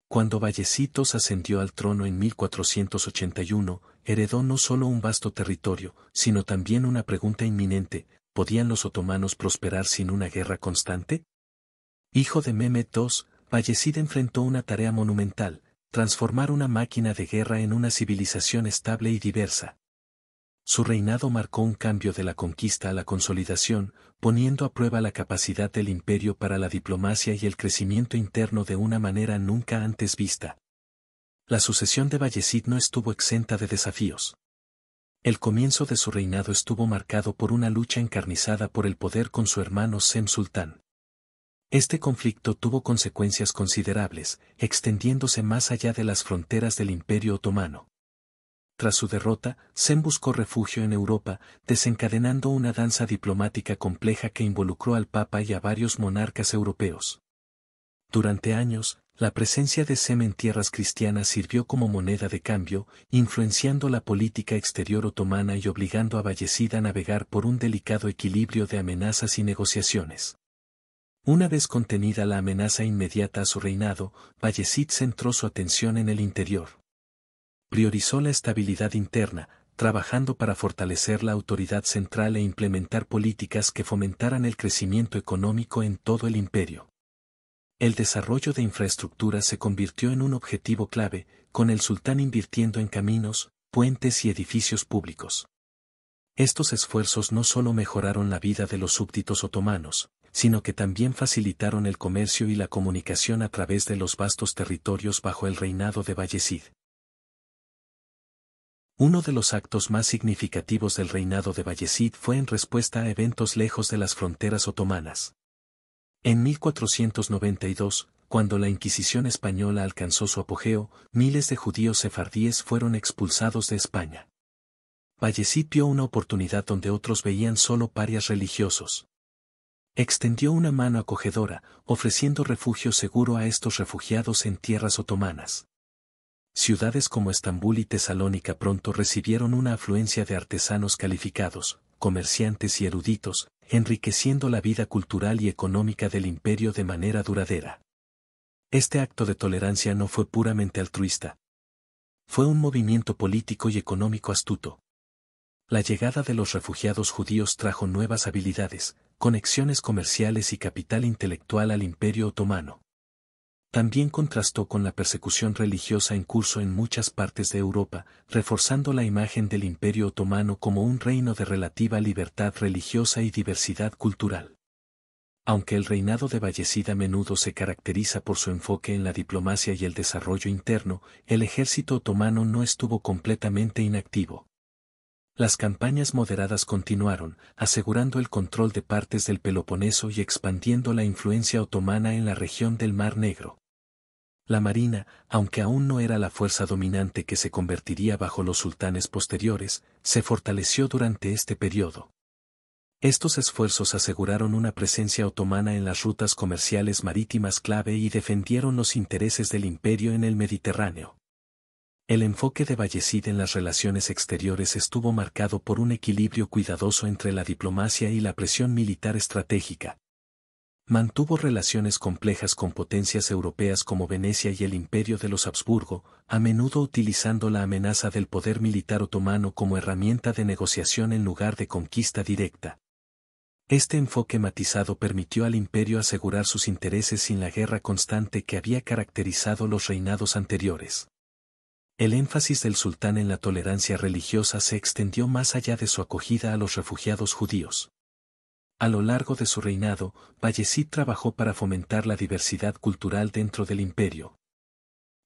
Cuando Bayezid II ascendió al trono en 1481, heredó no solo un vasto territorio, sino también una pregunta inminente: ¿podían los otomanos prosperar sin una guerra constante? Hijo de Mehmed II, Bayezid enfrentó una tarea monumental: transformar una máquina de guerra en una civilización estable y diversa. Su reinado marcó un cambio de la conquista a la consolidación, poniendo a prueba la capacidad del imperio para la diplomacia y el crecimiento interno de una manera nunca antes vista. La sucesión de Bayezid no estuvo exenta de desafíos. El comienzo de su reinado estuvo marcado por una lucha encarnizada por el poder con su hermano Sem Sultán. Este conflicto tuvo consecuencias considerables, extendiéndose más allá de las fronteras del Imperio Otomano. Tras su derrota, Sem buscó refugio en Europa, desencadenando una danza diplomática compleja que involucró al Papa y a varios monarcas europeos. Durante años, la presencia de Sem en tierras cristianas sirvió como moneda de cambio, influenciando la política exterior otomana y obligando a Bayezid a navegar por un delicado equilibrio de amenazas y negociaciones. Una vez contenida la amenaza inmediata a su reinado, Bayezid centró su atención en el interior. Priorizó la estabilidad interna, trabajando para fortalecer la autoridad central e implementar políticas que fomentaran el crecimiento económico en todo el imperio. El desarrollo de infraestructura se convirtió en un objetivo clave, con el sultán invirtiendo en caminos, puentes y edificios públicos. Estos esfuerzos no solo mejoraron la vida de los súbditos otomanos, sino que también facilitaron el comercio y la comunicación a través de los vastos territorios bajo el reinado de Bayezid. Uno de los actos más significativos del reinado de Bayezid fue en respuesta a eventos lejos de las fronteras otomanas. En 1492, cuando la Inquisición española alcanzó su apogeo, miles de judíos sefardíes fueron expulsados de España. Bayezid vio una oportunidad donde otros veían solo parias religiosos. Extendió una mano acogedora, ofreciendo refugio seguro a estos refugiados en tierras otomanas. Ciudades como Estambul y Tesalónica pronto recibieron una afluencia de artesanos calificados, comerciantes y eruditos, enriqueciendo la vida cultural y económica del imperio de manera duradera. Este acto de tolerancia no fue puramente altruista. Fue un movimiento político y económico astuto. La llegada de los refugiados judíos trajo nuevas habilidades, conexiones comerciales y capital intelectual al Imperio Otomano. También contrastó con la persecución religiosa en curso en muchas partes de Europa, reforzando la imagen del Imperio Otomano como un reino de relativa libertad religiosa y diversidad cultural. Aunque el reinado de Bayezid a menudo se caracteriza por su enfoque en la diplomacia y el desarrollo interno, el ejército otomano no estuvo completamente inactivo. Las campañas moderadas continuaron, asegurando el control de partes del Peloponeso y expandiendo la influencia otomana en la región del Mar Negro. La marina, aunque aún no era la fuerza dominante que se convertiría bajo los sultanes posteriores, se fortaleció durante este periodo. Estos esfuerzos aseguraron una presencia otomana en las rutas comerciales marítimas clave y defendieron los intereses del imperio en el Mediterráneo. El enfoque de Bayezid en las relaciones exteriores estuvo marcado por un equilibrio cuidadoso entre la diplomacia y la presión militar estratégica. Mantuvo relaciones complejas con potencias europeas como Venecia y el Imperio de los Habsburgo, a menudo utilizando la amenaza del poder militar otomano como herramienta de negociación en lugar de conquista directa. Este enfoque matizado permitió al imperio asegurar sus intereses sin la guerra constante que había caracterizado los reinados anteriores. El énfasis del sultán en la tolerancia religiosa se extendió más allá de su acogida a los refugiados judíos. A lo largo de su reinado, Bayezid trabajó para fomentar la diversidad cultural dentro del imperio.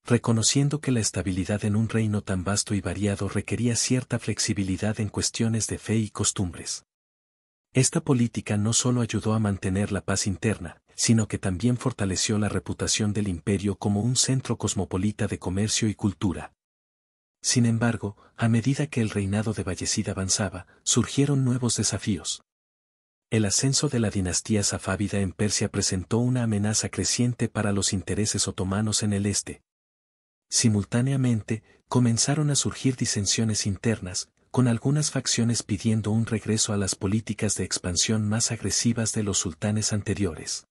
Reconociendo que la estabilidad en un reino tan vasto y variado requería cierta flexibilidad en cuestiones de fe y costumbres. Esta política no solo ayudó a mantener la paz interna, sino que también fortaleció la reputación del imperio como un centro cosmopolita de comercio y cultura. Sin embargo, a medida que el reinado de Bayezid avanzaba, surgieron nuevos desafíos. El ascenso de la dinastía safávida en Persia presentó una amenaza creciente para los intereses otomanos en el este. Simultáneamente, comenzaron a surgir disensiones internas, con algunas facciones pidiendo un regreso a las políticas de expansión más agresivas de los sultanes anteriores.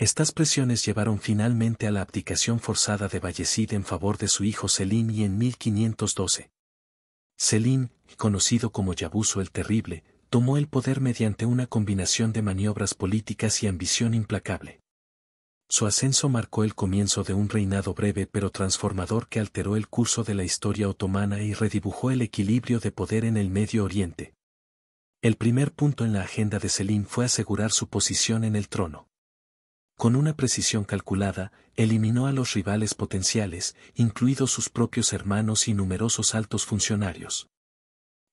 Estas presiones llevaron finalmente a la abdicación forzada de Bayezid en favor de su hijo Selim y en 1512. Selim, conocido como Yabuso el Terrible, tomó el poder mediante una combinación de maniobras políticas y ambición implacable. Su ascenso marcó el comienzo de un reinado breve pero transformador que alteró el curso de la historia otomana y redibujó el equilibrio de poder en el Medio Oriente. El primer punto en la agenda de Selim fue asegurar su posición en el trono. Con una precisión calculada, eliminó a los rivales potenciales, incluidos sus propios hermanos y numerosos altos funcionarios.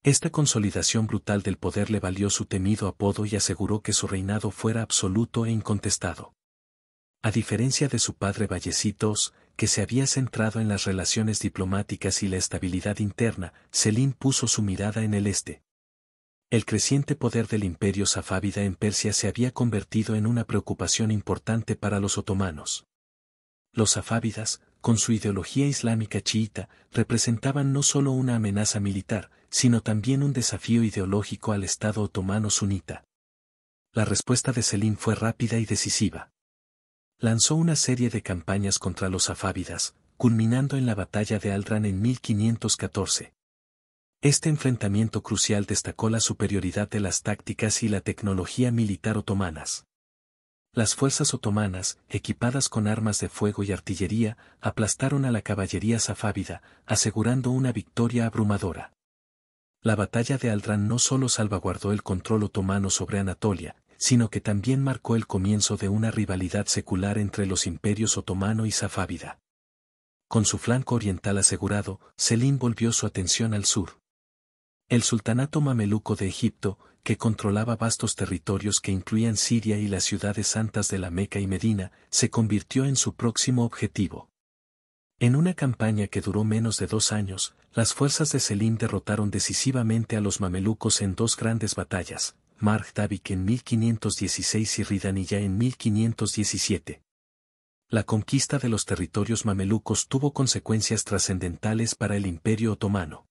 Esta consolidación brutal del poder le valió su temido apodo y aseguró que su reinado fuera absoluto e incontestado. A diferencia de su padre Bayezid II, que se había centrado en las relaciones diplomáticas y la estabilidad interna, Selim puso su mirada en el este. El creciente poder del imperio safávida en Persia se había convertido en una preocupación importante para los otomanos. Los safávidas, con su ideología islámica chiita, representaban no solo una amenaza militar, sino también un desafío ideológico al Estado otomano sunita. La respuesta de Selim fue rápida y decisiva. Lanzó una serie de campañas contra los safávidas, culminando en la batalla de Aldran en 1514. Este enfrentamiento crucial destacó la superioridad de las tácticas y la tecnología militar otomanas. Las fuerzas otomanas, equipadas con armas de fuego y artillería, aplastaron a la caballería safávida, asegurando una victoria abrumadora. La batalla de Aldran no solo salvaguardó el control otomano sobre Anatolia, sino que también marcó el comienzo de una rivalidad secular entre los imperios otomano y safávida. Con su flanco oriental asegurado, Selim volvió su atención al sur. El sultanato mameluco de Egipto, que controlaba vastos territorios que incluían Siria y las ciudades santas de la Meca y Medina, se convirtió en su próximo objetivo. En una campaña que duró menos de 2 años, las fuerzas de Selim derrotaron decisivamente a los mamelucos en 2 grandes batallas, Marj Tabik en 1516 y Ridaniya en 1517. La conquista de los territorios mamelucos tuvo consecuencias trascendentales para el Imperio Otomano.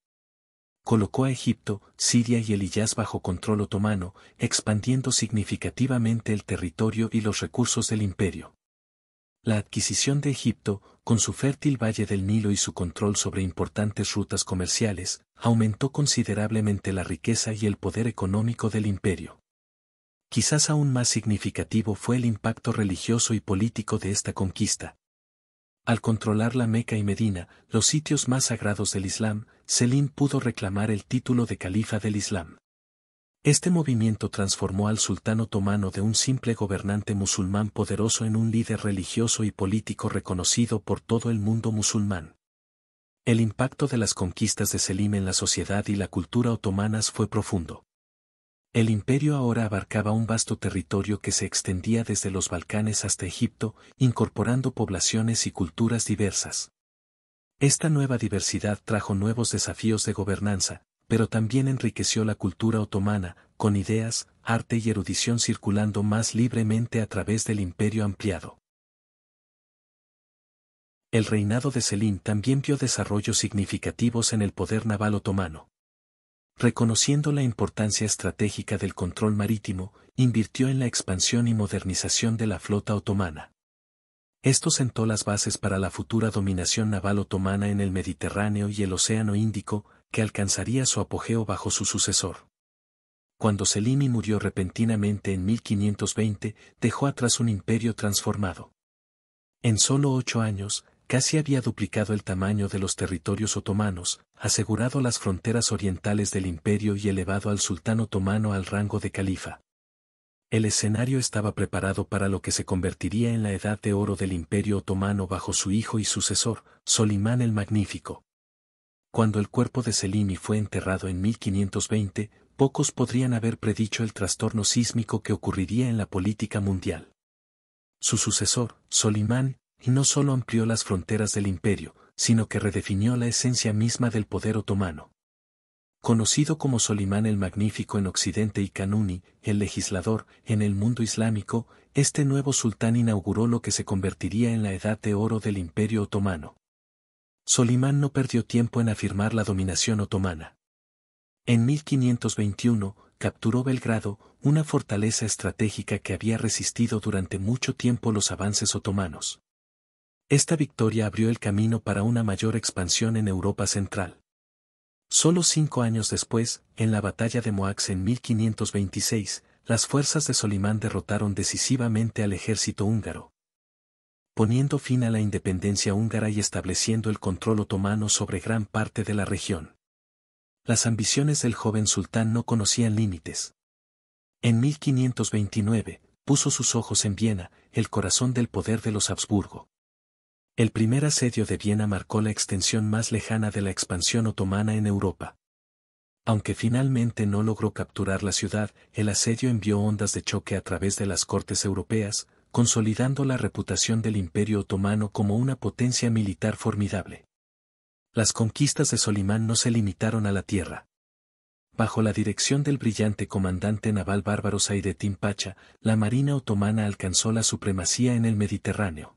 Colocó a Egipto, Siria y el Hiyaz bajo control otomano, expandiendo significativamente el territorio y los recursos del imperio. La adquisición de Egipto, con su fértil valle del Nilo y su control sobre importantes rutas comerciales, aumentó considerablemente la riqueza y el poder económico del imperio. Quizás aún más significativo fue el impacto religioso y político de esta conquista. Al controlar la Meca y Medina, los sitios más sagrados del Islam, Selim pudo reclamar el título de califa del Islam. Este movimiento transformó al sultán otomano de un simple gobernante musulmán poderoso en un líder religioso y político reconocido por todo el mundo musulmán. El impacto de las conquistas de Selim en la sociedad y la cultura otomanas fue profundo. El imperio ahora abarcaba un vasto territorio que se extendía desde los Balcanes hasta Egipto, incorporando poblaciones y culturas diversas. Esta nueva diversidad trajo nuevos desafíos de gobernanza, pero también enriqueció la cultura otomana, con ideas, arte y erudición circulando más libremente a través del imperio ampliado. El reinado de Selim también vio desarrollos significativos en el poder naval otomano. Reconociendo la importancia estratégica del control marítimo, invirtió en la expansión y modernización de la flota otomana. Esto sentó las bases para la futura dominación naval otomana en el Mediterráneo y el Océano Índico, que alcanzaría su apogeo bajo su sucesor. Cuando Selim murió repentinamente en 1520, dejó atrás un imperio transformado. En solo 8 años, casi había duplicado el tamaño de los territorios otomanos, asegurado las fronteras orientales del imperio y elevado al sultán otomano al rango de califa. El escenario estaba preparado para lo que se convertiría en la edad de oro del imperio otomano bajo su hijo y sucesor, Solimán el Magnífico. Cuando el cuerpo de Selim fue enterrado en 1520, pocos podrían haber predicho el trastorno sísmico que ocurriría en la política mundial. Su sucesor, Solimán, no solo amplió las fronteras del imperio, sino que redefinió la esencia misma del poder otomano. Conocido como Solimán el Magnífico en Occidente y Kanuni, el legislador, en el mundo islámico, este nuevo sultán inauguró lo que se convertiría en la edad de oro del imperio otomano. Solimán no perdió tiempo en afirmar la dominación otomana. En 1521, capturó Belgrado, una fortaleza estratégica que había resistido durante mucho tiempo los avances otomanos. Esta victoria abrió el camino para una mayor expansión en Europa Central. Solo 5 años después, en la batalla de Moax en 1526, las fuerzas de Solimán derrotaron decisivamente al ejército húngaro, poniendo fin a la independencia húngara y estableciendo el control otomano sobre gran parte de la región. Las ambiciones del joven sultán no conocían límites. En 1529, puso sus ojos en Viena, el corazón del poder de los Habsburgo. El primer asedio de Viena marcó la extensión más lejana de la expansión otomana en Europa. Aunque finalmente no logró capturar la ciudad, el asedio envió ondas de choque a través de las cortes europeas, consolidando la reputación del Imperio Otomano como una potencia militar formidable. Las conquistas de Solimán no se limitaron a la tierra. Bajo la dirección del brillante comandante naval bárbaro Saidettin Pacha, la marina otomana alcanzó la supremacía en el Mediterráneo.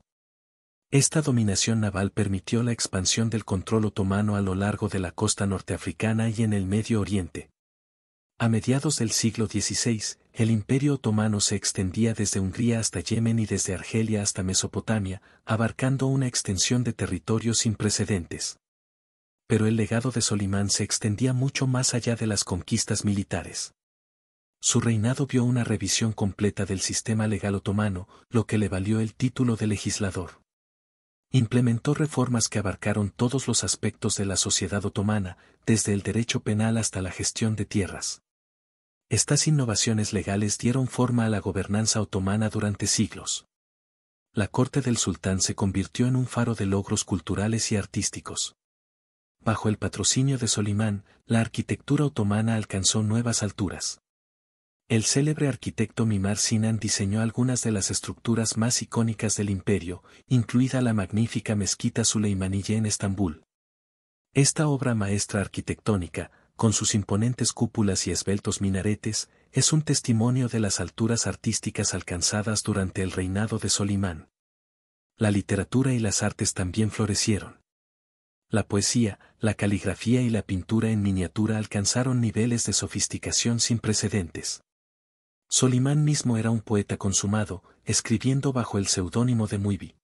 Esta dominación naval permitió la expansión del control otomano a lo largo de la costa norteafricana y en el Medio Oriente. A mediados del siglo XVI, el Imperio Otomano se extendía desde Hungría hasta Yemen y desde Argelia hasta Mesopotamia, abarcando una extensión de territorio sin precedentes. Pero el legado de Solimán se extendía mucho más allá de las conquistas militares. Su reinado vio una revisión completa del sistema legal otomano, lo que le valió el título de legislador. Implementó reformas que abarcaron todos los aspectos de la sociedad otomana, desde el derecho penal hasta la gestión de tierras. Estas innovaciones legales dieron forma a la gobernanza otomana durante siglos. La corte del sultán se convirtió en un faro de logros culturales y artísticos. Bajo el patrocinio de Solimán, la arquitectura otomana alcanzó nuevas alturas. El célebre arquitecto Mimar Sinan diseñó algunas de las estructuras más icónicas del imperio, incluida la magnífica mezquita Süleymaniyye en Estambul. Esta obra maestra arquitectónica, con sus imponentes cúpulas y esbeltos minaretes, es un testimonio de las alturas artísticas alcanzadas durante el reinado de Solimán. La literatura y las artes también florecieron. La poesía, la caligrafía y la pintura en miniatura alcanzaron niveles de sofisticación sin precedentes. Solimán mismo era un poeta consumado, escribiendo bajo el seudónimo de Muibi.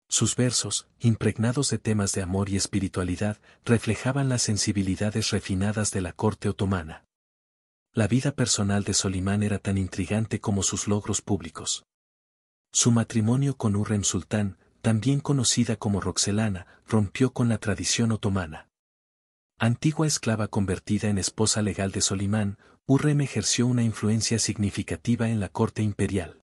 Sus versos, impregnados de temas de amor y espiritualidad, reflejaban las sensibilidades refinadas de la corte otomana. La vida personal de Solimán era tan intrigante como sus logros públicos. Su matrimonio con Hürrem Sultán, también conocida como Roxelana, rompió con la tradición otomana. Antigua esclava convertida en esposa legal de Solimán, Hürrem ejerció una influencia significativa en la corte imperial.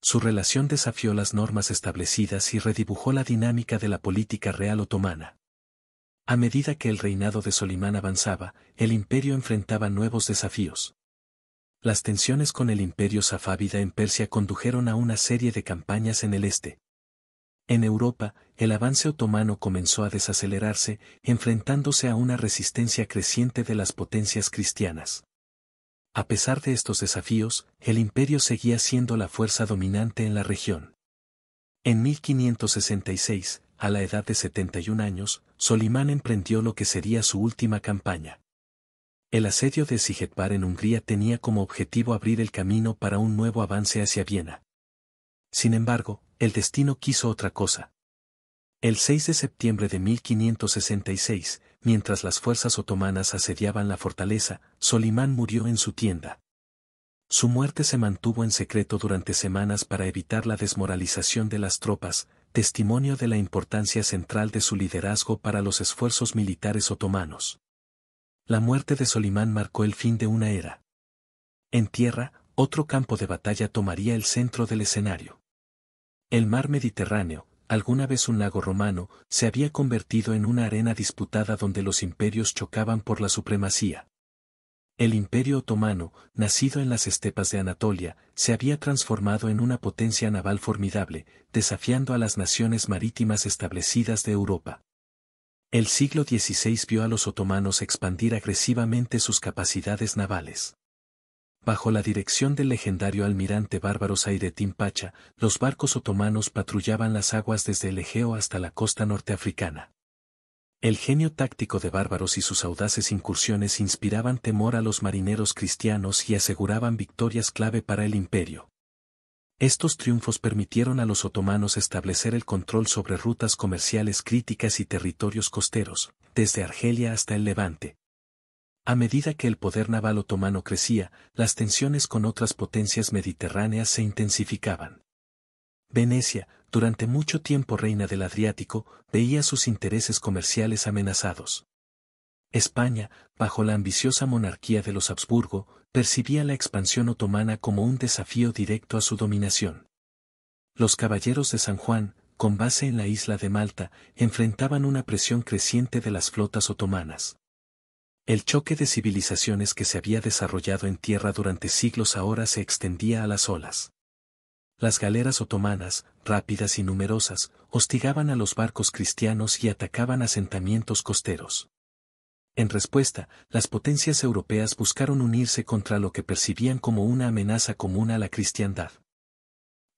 Su relación desafió las normas establecidas y redibujó la dinámica de la política real otomana. A medida que el reinado de Solimán avanzaba, el imperio enfrentaba nuevos desafíos. Las tensiones con el imperio safávida en Persia condujeron a una serie de campañas en el este. En Europa, el avance otomano comenzó a desacelerarse, enfrentándose a una resistencia creciente de las potencias cristianas. A pesar de estos desafíos, el imperio seguía siendo la fuerza dominante en la región. En 1566, a la edad de 71 años, Solimán emprendió lo que sería su última campaña. El asedio de Sigetvar en Hungría tenía como objetivo abrir el camino para un nuevo avance hacia Viena. Sin embargo, el destino quiso otra cosa. El 6 de septiembre de 1566, mientras las fuerzas otomanas asediaban la fortaleza, Solimán murió en su tienda. Su muerte se mantuvo en secreto durante semanas para evitar la desmoralización de las tropas, testimonio de la importancia central de su liderazgo para los esfuerzos militares otomanos. La muerte de Solimán marcó el fin de una era. En tierra, otro campo de batalla tomaría el centro del escenario. El mar Mediterráneo, alguna vez un lago romano, se había convertido en una arena disputada donde los imperios chocaban por la supremacía. El Imperio Otomano, nacido en las estepas de Anatolia, se había transformado en una potencia naval formidable, desafiando a las naciones marítimas establecidas de Europa. El siglo XVI vio a los otomanos expandir agresivamente sus capacidades navales. Bajo la dirección del legendario almirante bárbaro Saidettin Pacha, los barcos otomanos patrullaban las aguas desde el Egeo hasta la costa norteafricana. El genio táctico de bárbaros y sus audaces incursiones inspiraban temor a los marineros cristianos y aseguraban victorias clave para el imperio. Estos triunfos permitieron a los otomanos establecer el control sobre rutas comerciales críticas y territorios costeros, desde Argelia hasta el Levante. A medida que el poder naval otomano crecía, las tensiones con otras potencias mediterráneas se intensificaban. Venecia, durante mucho tiempo reina del Adriático, veía sus intereses comerciales amenazados. España, bajo la ambiciosa monarquía de los Habsburgo, percibía la expansión otomana como un desafío directo a su dominación. Los caballeros de San Juan, con base en la isla de Malta, enfrentaban una presión creciente de las flotas otomanas. El choque de civilizaciones que se había desarrollado en tierra durante siglos ahora se extendía a las olas. Las galeras otomanas, rápidas y numerosas, hostigaban a los barcos cristianos y atacaban asentamientos costeros. En respuesta, las potencias europeas buscaron unirse contra lo que percibían como una amenaza común a la cristiandad.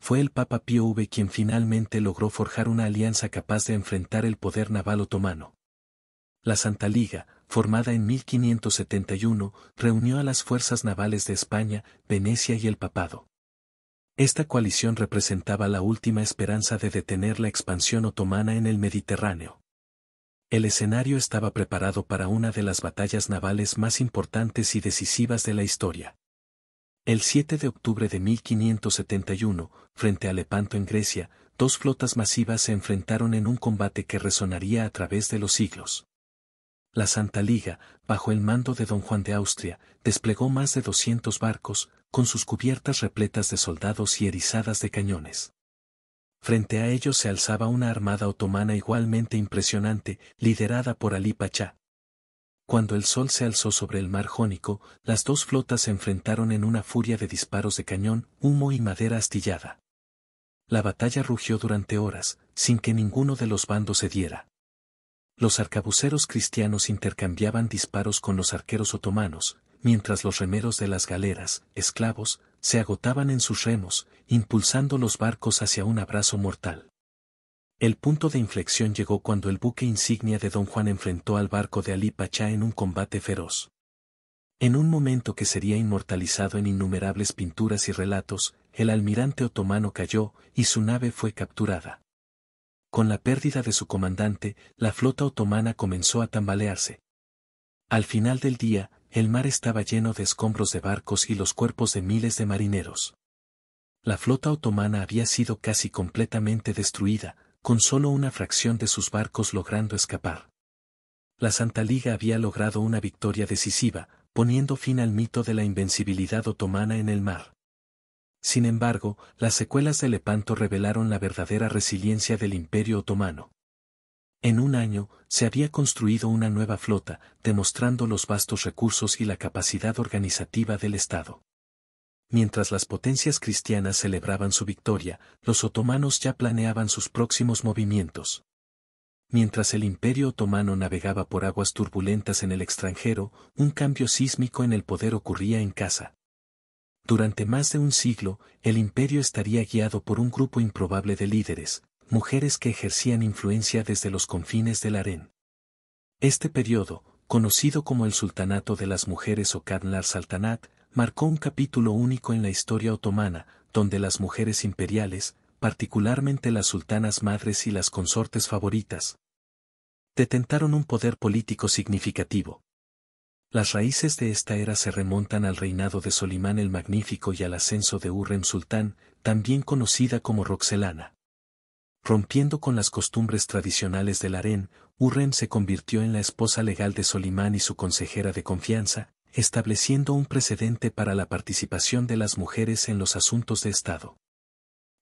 Fue el Papa Pío V quien finalmente logró forjar una alianza capaz de enfrentar el poder naval otomano. La Santa Liga, formada en 1571, reunió a las fuerzas navales de España, Venecia y el Papado. Esta coalición representaba la última esperanza de detener la expansión otomana en el Mediterráneo. El escenario estaba preparado para una de las batallas navales más importantes y decisivas de la historia. El 7 de octubre de 1571, frente a Lepanto en Grecia, dos flotas masivas se enfrentaron en un combate que resonaría a través de los siglos. La Santa Liga, bajo el mando de Don Juan de Austria, desplegó más de 200 barcos, con sus cubiertas repletas de soldados y erizadas de cañones. Frente a ellos se alzaba una armada otomana igualmente impresionante, liderada por Alí Pachá. Cuando el sol se alzó sobre el mar Jónico, las dos flotas se enfrentaron en una furia de disparos de cañón, humo y madera astillada. La batalla rugió durante horas, sin que ninguno de los bandos cediera. Los arcabuceros cristianos intercambiaban disparos con los arqueros otomanos, mientras los remeros de las galeras, esclavos, se agotaban en sus remos, impulsando los barcos hacia un abrazo mortal. El punto de inflexión llegó cuando el buque insignia de Don Juan enfrentó al barco de Alí Pachá en un combate feroz. En un momento que sería inmortalizado en innumerables pinturas y relatos, el almirante otomano cayó y su nave fue capturada. Con la pérdida de su comandante, la flota otomana comenzó a tambalearse. Al final del día, el mar estaba lleno de escombros de barcos y los cuerpos de miles de marineros. La flota otomana había sido casi completamente destruida, con solo una fracción de sus barcos logrando escapar. La Santa Liga había logrado una victoria decisiva, poniendo fin al mito de la invencibilidad otomana en el mar. Sin embargo, las secuelas de Lepanto revelaron la verdadera resiliencia del Imperio Otomano. En un año, se había construido una nueva flota, demostrando los vastos recursos y la capacidad organizativa del Estado. Mientras las potencias cristianas celebraban su victoria, los otomanos ya planeaban sus próximos movimientos. Mientras el Imperio Otomano navegaba por aguas turbulentas en el extranjero, un cambio sísmico en el poder ocurría en casa. Durante más de un siglo, el imperio estaría guiado por un grupo improbable de líderes, mujeres que ejercían influencia desde los confines del harén. Este periodo, conocido como el Sultanato de las Mujeres o Kadlar Saltanat, marcó un capítulo único en la historia otomana, donde las mujeres imperiales, particularmente las sultanas madres y las consortes favoritas, detentaron un poder político significativo. Las raíces de esta era se remontan al reinado de Solimán el Magnífico y al ascenso de Hurrem Sultán, también conocida como Roxelana. Rompiendo con las costumbres tradicionales del harén, Hurrem se convirtió en la esposa legal de Solimán y su consejera de confianza, estableciendo un precedente para la participación de las mujeres en los asuntos de Estado.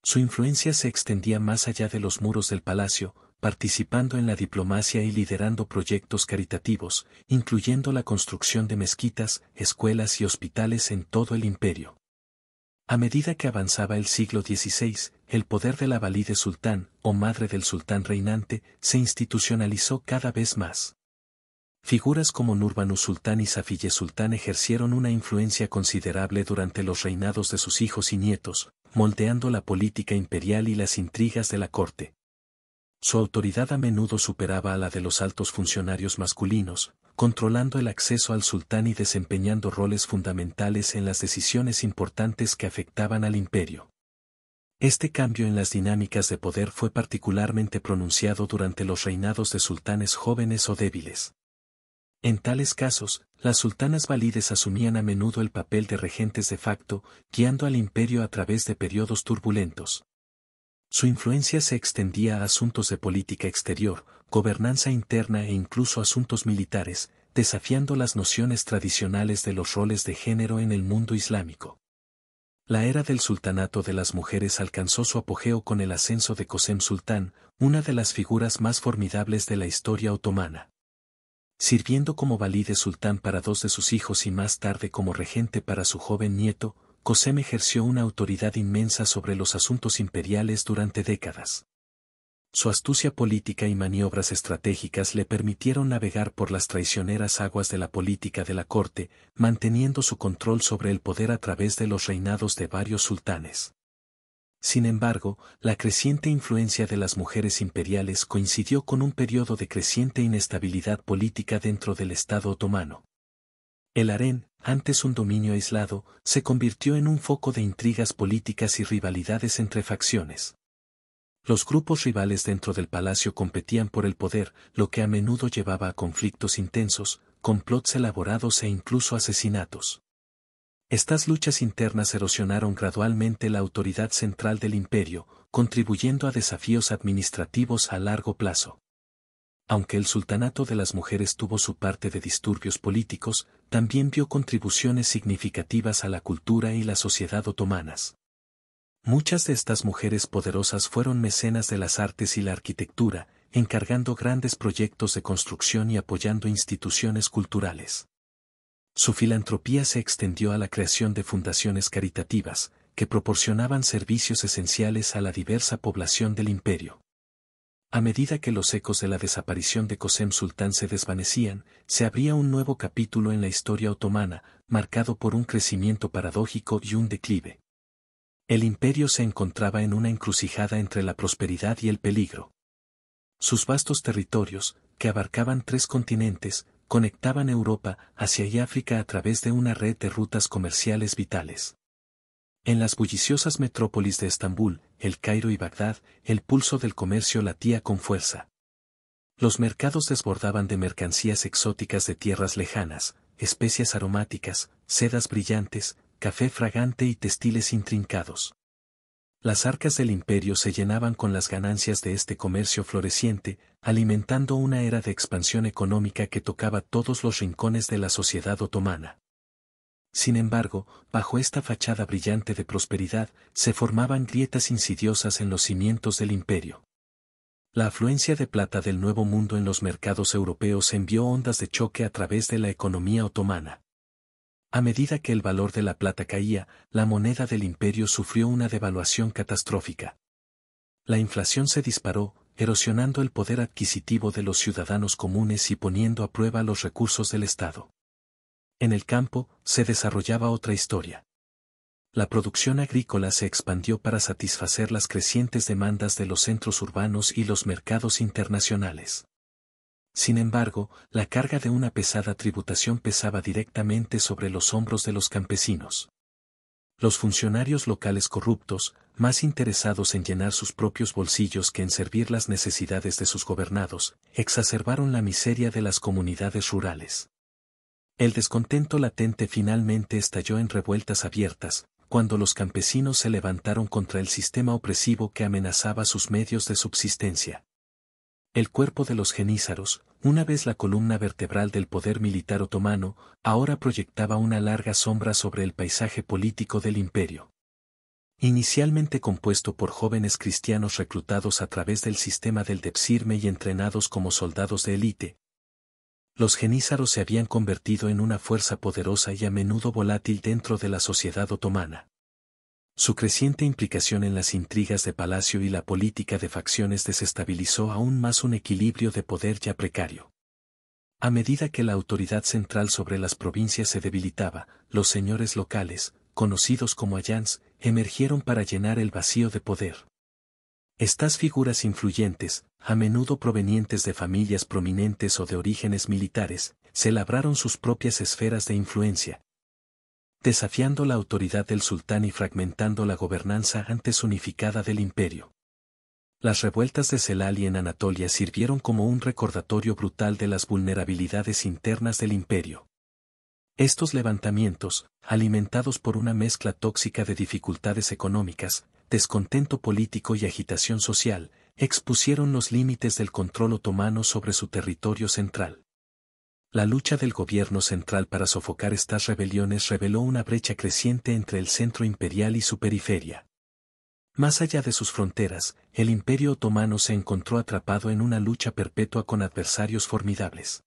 Su influencia se extendía más allá de los muros del palacio, participando en la diplomacia y liderando proyectos caritativos, incluyendo la construcción de mezquitas, escuelas y hospitales en todo el imperio. A medida que avanzaba el siglo XVI, el poder de la valide sultán, o madre del sultán reinante, se institucionalizó cada vez más. Figuras como Nurbanu Sultán y Safiye Sultán ejercieron una influencia considerable durante los reinados de sus hijos y nietos, moldeando la política imperial y las intrigas de la corte. Su autoridad a menudo superaba a la de los altos funcionarios masculinos, controlando el acceso al sultán y desempeñando roles fundamentales en las decisiones importantes que afectaban al imperio. Este cambio en las dinámicas de poder fue particularmente pronunciado durante los reinados de sultanes jóvenes o débiles. En tales casos, las sultanas valides asumían a menudo el papel de regentes de facto, guiando al imperio a través de periodos turbulentos. Su influencia se extendía a asuntos de política exterior, gobernanza interna e incluso asuntos militares, desafiando las nociones tradicionales de los roles de género en el mundo islámico. La era del sultanato de las mujeres alcanzó su apogeo con el ascenso de Kösem Sultán, una de las figuras más formidables de la historia otomana. Sirviendo como valide sultán para dos de sus hijos y más tarde como regente para su joven nieto, Kösem ejerció una autoridad inmensa sobre los asuntos imperiales durante décadas. Su astucia política y maniobras estratégicas le permitieron navegar por las traicioneras aguas de la política de la corte, manteniendo su control sobre el poder a través de los reinados de varios sultanes. Sin embargo, la creciente influencia de las mujeres imperiales coincidió con un periodo de creciente inestabilidad política dentro del Estado otomano. El harén, antes un dominio aislado, se convirtió en un foco de intrigas políticas y rivalidades entre facciones. Los grupos rivales dentro del palacio competían por el poder, lo que a menudo llevaba a conflictos intensos, complots elaborados e incluso asesinatos. Estas luchas internas erosionaron gradualmente la autoridad central del imperio, contribuyendo a desafíos administrativos a largo plazo. Aunque el sultanato de las mujeres tuvo su parte de disturbios políticos, también vio contribuciones significativas a la cultura y la sociedad otomanas. Muchas de estas mujeres poderosas fueron mecenas de las artes y la arquitectura, encargando grandes proyectos de construcción y apoyando instituciones culturales. Su filantropía se extendió a la creación de fundaciones caritativas, que proporcionaban servicios esenciales a la diversa población del imperio. A medida que los ecos de la desaparición de Kösem Sultán se desvanecían, se abría un nuevo capítulo en la historia otomana, marcado por un crecimiento paradójico y un declive. El imperio se encontraba en una encrucijada entre la prosperidad y el peligro. Sus vastos territorios, que abarcaban 3 continentes, conectaban Europa, Asia y África a través de una red de rutas comerciales vitales. En las bulliciosas metrópolis de Estambul, El Cairo y Bagdad, el pulso del comercio latía con fuerza. Los mercados desbordaban de mercancías exóticas de tierras lejanas, especias aromáticas, sedas brillantes, café fragante y textiles intrincados. Las arcas del imperio se llenaban con las ganancias de este comercio floreciente, alimentando una era de expansión económica que tocaba todos los rincones de la sociedad otomana. Sin embargo, bajo esta fachada brillante de prosperidad, se formaban grietas insidiosas en los cimientos del imperio. La afluencia de plata del Nuevo Mundo en los mercados europeos envió ondas de choque a través de la economía otomana. A medida que el valor de la plata caía, la moneda del imperio sufrió una devaluación catastrófica. La inflación se disparó, erosionando el poder adquisitivo de los ciudadanos comunes y poniendo a prueba los recursos del Estado. En el campo, se desarrollaba otra historia. La producción agrícola se expandió para satisfacer las crecientes demandas de los centros urbanos y los mercados internacionales. Sin embargo, la carga de una pesada tributación pesaba directamente sobre los hombros de los campesinos. Los funcionarios locales corruptos, más interesados en llenar sus propios bolsillos que en servir las necesidades de sus gobernados, exacerbaron la miseria de las comunidades rurales. El descontento latente finalmente estalló en revueltas abiertas, cuando los campesinos se levantaron contra el sistema opresivo que amenazaba sus medios de subsistencia. El cuerpo de los genízaros, una vez la columna vertebral del poder militar otomano, ahora proyectaba una larga sombra sobre el paisaje político del imperio. Inicialmente compuesto por jóvenes cristianos reclutados a través del sistema del Depsirme y entrenados como soldados de élite, los genízaros se habían convertido en una fuerza poderosa y a menudo volátil dentro de la sociedad otomana. Su creciente implicación en las intrigas de palacio y la política de facciones desestabilizó aún más un equilibrio de poder ya precario. A medida que la autoridad central sobre las provincias se debilitaba, los señores locales, conocidos como ayans, emergieron para llenar el vacío de poder. Estas figuras influyentes, a menudo provenientes de familias prominentes o de orígenes militares, se labraron sus propias esferas de influencia, desafiando la autoridad del sultán y fragmentando la gobernanza antes unificada del imperio. Las revueltas de Celali en Anatolia sirvieron como un recordatorio brutal de las vulnerabilidades internas del imperio. Estos levantamientos, alimentados por una mezcla tóxica de dificultades económicas, descontento político y agitación social, expusieron los límites del control otomano sobre su territorio central. La lucha del gobierno central para sofocar estas rebeliones reveló una brecha creciente entre el centro imperial y su periferia. Más allá de sus fronteras, el Imperio Otomano se encontró atrapado en una lucha perpetua con adversarios formidables.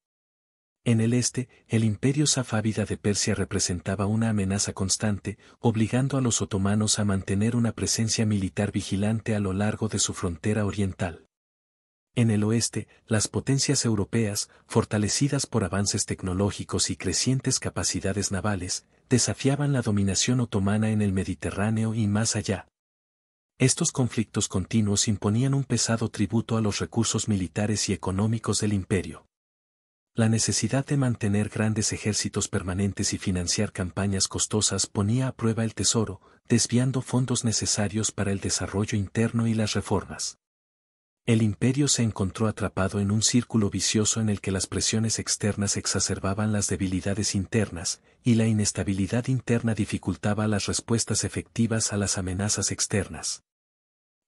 En el este, el Imperio Safávida de Persia representaba una amenaza constante, obligando a los otomanos a mantener una presencia militar vigilante a lo largo de su frontera oriental. En el oeste, las potencias europeas, fortalecidas por avances tecnológicos y crecientes capacidades navales, desafiaban la dominación otomana en el Mediterráneo y más allá. Estos conflictos continuos imponían un pesado tributo a los recursos militares y económicos del imperio. La necesidad de mantener grandes ejércitos permanentes y financiar campañas costosas ponía a prueba el tesoro, desviando fondos necesarios para el desarrollo interno y las reformas. El imperio se encontró atrapado en un círculo vicioso en el que las presiones externas exacerbaban las debilidades internas, y la inestabilidad interna dificultaba las respuestas efectivas a las amenazas externas.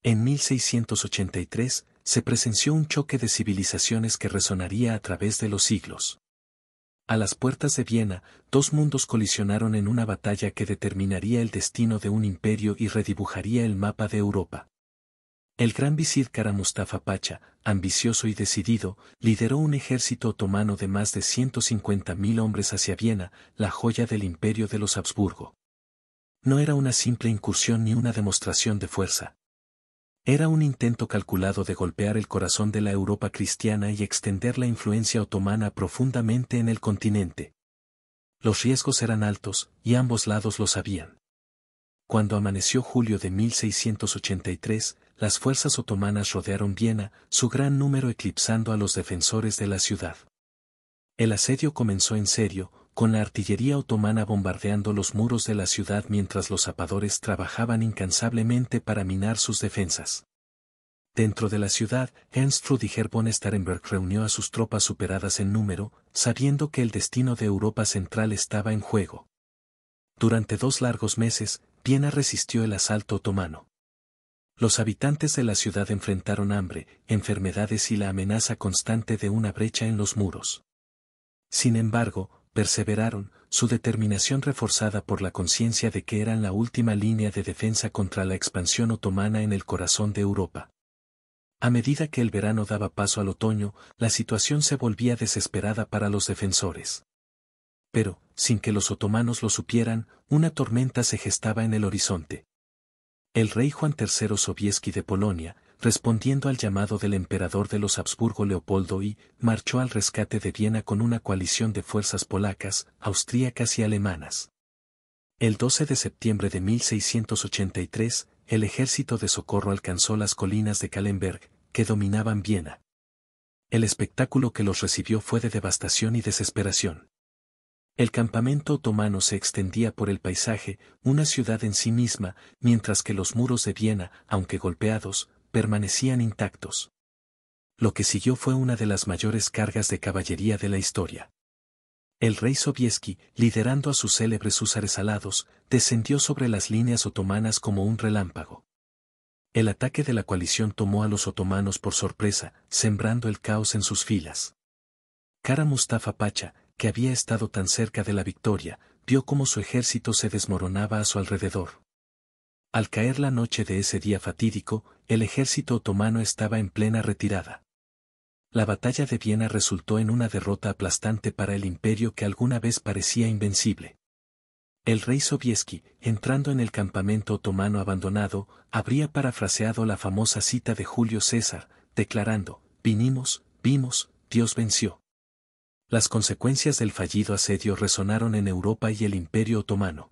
En 1683, se presenció un choque de civilizaciones que resonaría a través de los siglos. A las puertas de Viena, dos mundos colisionaron en una batalla que determinaría el destino de un imperio y redibujaría el mapa de Europa. El gran visir Kara Mustafa Pacha, ambicioso y decidido, lideró un ejército otomano de más de 150.000 hombres hacia Viena, la joya del imperio de los Habsburgo. No era una simple incursión ni una demostración de fuerza. Era un intento calculado de golpear el corazón de la Europa cristiana y extender la influencia otomana profundamente en el continente. Los riesgos eran altos, y ambos lados lo sabían. Cuando amaneció julio de 1683, las fuerzas otomanas rodearon Viena, su gran número eclipsando a los defensores de la ciudad. El asedio comenzó en serio, con la artillería otomana bombardeando los muros de la ciudad mientras los zapadores trabajaban incansablemente para minar sus defensas. Dentro de la ciudad, Ernst Rüdiger von Starhemberg reunió a sus tropas superadas en número, sabiendo que el destino de Europa Central estaba en juego. Durante 2 largos meses, Viena resistió el asalto otomano. Los habitantes de la ciudad enfrentaron hambre, enfermedades y la amenaza constante de una brecha en los muros. Sin embargo, perseveraron, su determinación reforzada por la conciencia de que eran la última línea de defensa contra la expansión otomana en el corazón de Europa. A medida que el verano daba paso al otoño, la situación se volvía desesperada para los defensores. Pero, sin que los otomanos lo supieran, una tormenta se gestaba en el horizonte. El rey Juan III Sobieski de Polonia, respondiendo al llamado del emperador de los Habsburgo Leopoldo I, marchó al rescate de Viena con una coalición de fuerzas polacas, austríacas y alemanas. El 12 de septiembre de 1683, el ejército de socorro alcanzó las colinas de Kahlenberg, que dominaban Viena. El espectáculo que los recibió fue de devastación y desesperación. El campamento otomano se extendía por el paisaje, una ciudad en sí misma, mientras que los muros de Viena, aunque golpeados, permanecían intactos. Lo que siguió fue una de las mayores cargas de caballería de la historia. El rey Sobieski, liderando a sus célebres húsares alados, descendió sobre las líneas otomanas como un relámpago. El ataque de la coalición tomó a los otomanos por sorpresa, sembrando el caos en sus filas. Kara Mustafa Pacha, que había estado tan cerca de la victoria, vio cómo su ejército se desmoronaba a su alrededor. Al caer la noche de ese día fatídico, el ejército otomano estaba en plena retirada. La batalla de Viena resultó en una derrota aplastante para el imperio que alguna vez parecía invencible. El rey Sobieski, entrando en el campamento otomano abandonado, habría parafraseado la famosa cita de Julio César, declarando: "Vinimos, vimos, Dios venció". Las consecuencias del fallido asedio resonaron en Europa y el Imperio Otomano.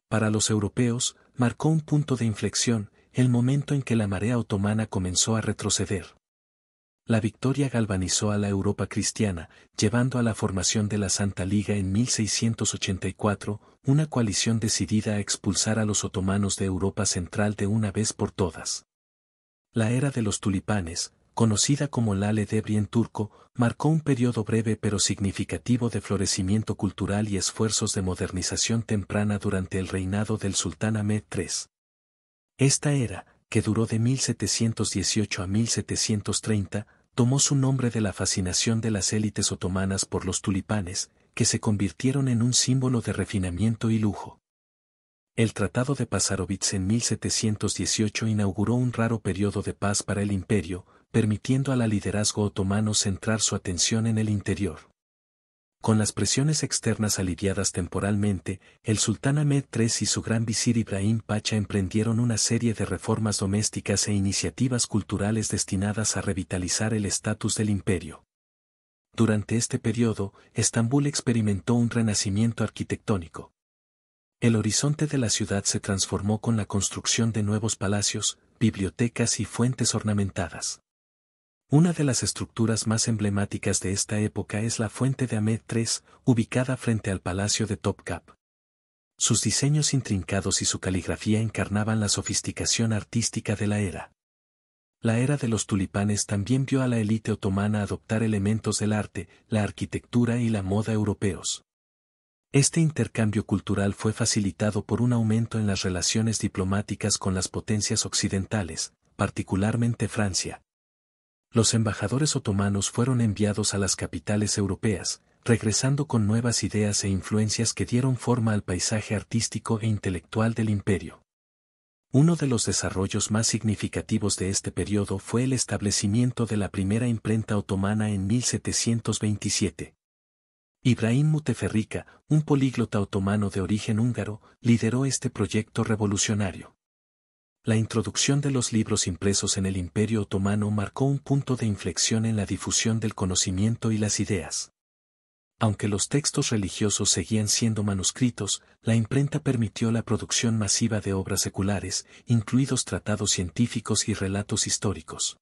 Para los europeos, marcó un punto de inflexión, el momento en que la marea otomana comenzó a retroceder. La victoria galvanizó a la Europa cristiana, llevando a la formación de la Santa Liga en 1684, una coalición decidida a expulsar a los otomanos de Europa Central de una vez por todas. La era de los tulipanes, conocida como Lale Devri en turco, marcó un periodo breve pero significativo de florecimiento cultural y esfuerzos de modernización temprana durante el reinado del sultán Ahmed III. Esta era, que duró de 1718 a 1730, tomó su nombre de la fascinación de las élites otomanas por los tulipanes, que se convirtieron en un símbolo de refinamiento y lujo. El Tratado de Passarowitz en 1718 inauguró un raro periodo de paz para el imperio, permitiendo al liderazgo otomano centrar su atención en el interior. Con las presiones externas aliviadas temporalmente, el sultán Ahmed III y su gran visir Ibrahim Pacha emprendieron una serie de reformas domésticas e iniciativas culturales destinadas a revitalizar el estatus del imperio. Durante este periodo, Estambul experimentó un renacimiento arquitectónico. El horizonte de la ciudad se transformó con la construcción de nuevos palacios, bibliotecas y fuentes ornamentadas. Una de las estructuras más emblemáticas de esta época es la Fuente de Ahmed III, ubicada frente al Palacio de Topkapı. Sus diseños intrincados y su caligrafía encarnaban la sofisticación artística de la era. La era de los tulipanes también vio a la élite otomana adoptar elementos del arte, la arquitectura y la moda europeos. Este intercambio cultural fue facilitado por un aumento en las relaciones diplomáticas con las potencias occidentales, particularmente Francia. Los embajadores otomanos fueron enviados a las capitales europeas, regresando con nuevas ideas e influencias que dieron forma al paisaje artístico e intelectual del imperio. Uno de los desarrollos más significativos de este periodo fue el establecimiento de la primera imprenta otomana en 1727. Ibrahim Muteferrika, un políglota otomano de origen húngaro, lideró este proyecto revolucionario. La introducción de los libros impresos en el Imperio Otomano marcó un punto de inflexión en la difusión del conocimiento y las ideas. Aunque los textos religiosos seguían siendo manuscritos, la imprenta permitió la producción masiva de obras seculares, incluidos tratados científicos y relatos históricos.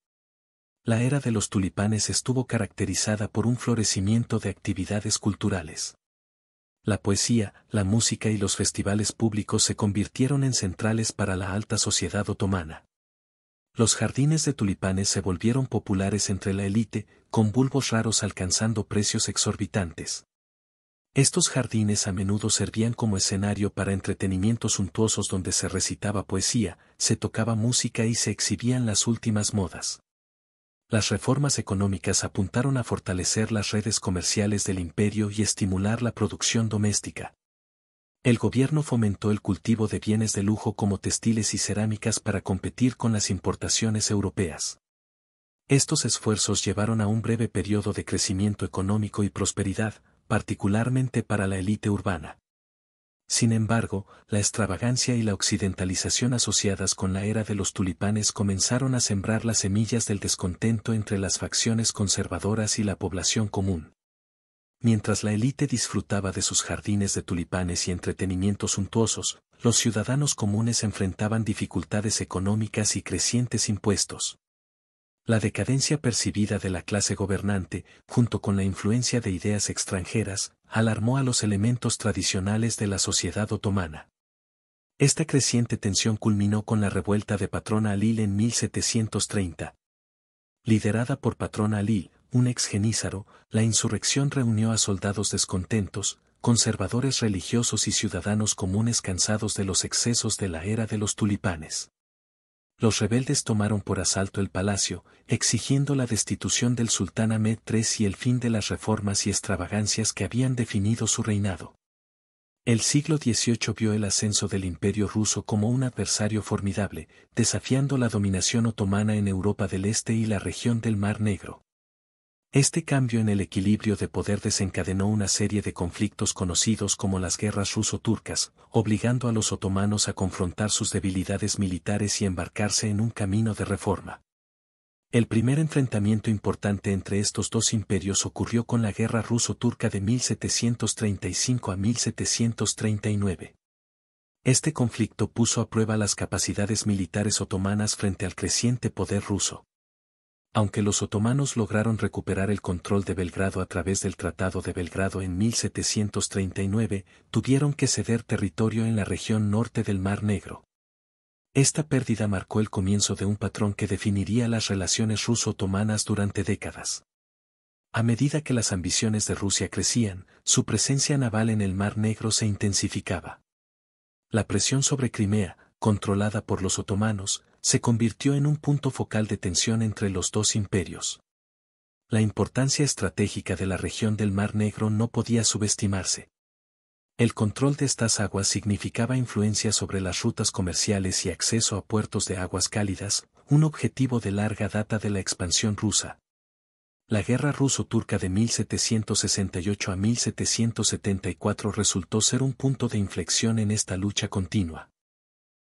La era de los tulipanes estuvo caracterizada por un florecimiento de actividades culturales. La poesía, la música y los festivales públicos se convirtieron en centrales para la alta sociedad otomana. Los jardines de tulipanes se volvieron populares entre la élite, con bulbos raros alcanzando precios exorbitantes. Estos jardines a menudo servían como escenario para entretenimientos suntuosos donde se recitaba poesía, se tocaba música y se exhibían las últimas modas. Las reformas económicas apuntaron a fortalecer las redes comerciales del imperio y estimular la producción doméstica. El gobierno fomentó el cultivo de bienes de lujo como textiles y cerámicas para competir con las importaciones europeas. Estos esfuerzos llevaron a un breve periodo de crecimiento económico y prosperidad, particularmente para la élite urbana. Sin embargo, la extravagancia y la occidentalización asociadas con la era de los tulipanes comenzaron a sembrar las semillas del descontento entre las facciones conservadoras y la población común. Mientras la élite disfrutaba de sus jardines de tulipanes y entretenimientos suntuosos, los ciudadanos comunes enfrentaban dificultades económicas y crecientes impuestos. La decadencia percibida de la clase gobernante, junto con la influencia de ideas extranjeras, alarmó a los elementos tradicionales de la sociedad otomana. Esta creciente tensión culminó con la revuelta de Patrón Halil en 1730. Liderada por Patrón Halil, un ex genízaro, la insurrección reunió a soldados descontentos, conservadores religiosos y ciudadanos comunes cansados de los excesos de la era de los tulipanes. Los rebeldes tomaron por asalto el palacio, exigiendo la destitución del sultán Ahmed III y el fin de las reformas y extravagancias que habían definido su reinado. El siglo XVIII vio el ascenso del Imperio ruso como un adversario formidable, desafiando la dominación otomana en Europa del Este y la región del Mar Negro. Este cambio en el equilibrio de poder desencadenó una serie de conflictos conocidos como las guerras ruso-turcas, obligando a los otomanos a confrontar sus debilidades militares y embarcarse en un camino de reforma. El primer enfrentamiento importante entre estos dos imperios ocurrió con la Guerra ruso-turca de 1735 a 1739. Este conflicto puso a prueba las capacidades militares otomanas frente al creciente poder ruso. Aunque los otomanos lograron recuperar el control de Belgrado a través del Tratado de Belgrado en 1739, tuvieron que ceder territorio en la región norte del Mar Negro. Esta pérdida marcó el comienzo de un patrón que definiría las relaciones ruso-otomanas durante décadas. A medida que las ambiciones de Rusia crecían, su presencia naval en el Mar Negro se intensificaba. La presión sobre Crimea, controlada por los otomanos, se convirtió en un punto focal de tensión entre los dos imperios. La importancia estratégica de la región del Mar Negro no podía subestimarse. El control de estas aguas significaba influencia sobre las rutas comerciales y acceso a puertos de aguas cálidas, un objetivo de larga data de la expansión rusa. La guerra ruso-turca de 1768 a 1774 resultó ser un punto de inflexión en esta lucha continua.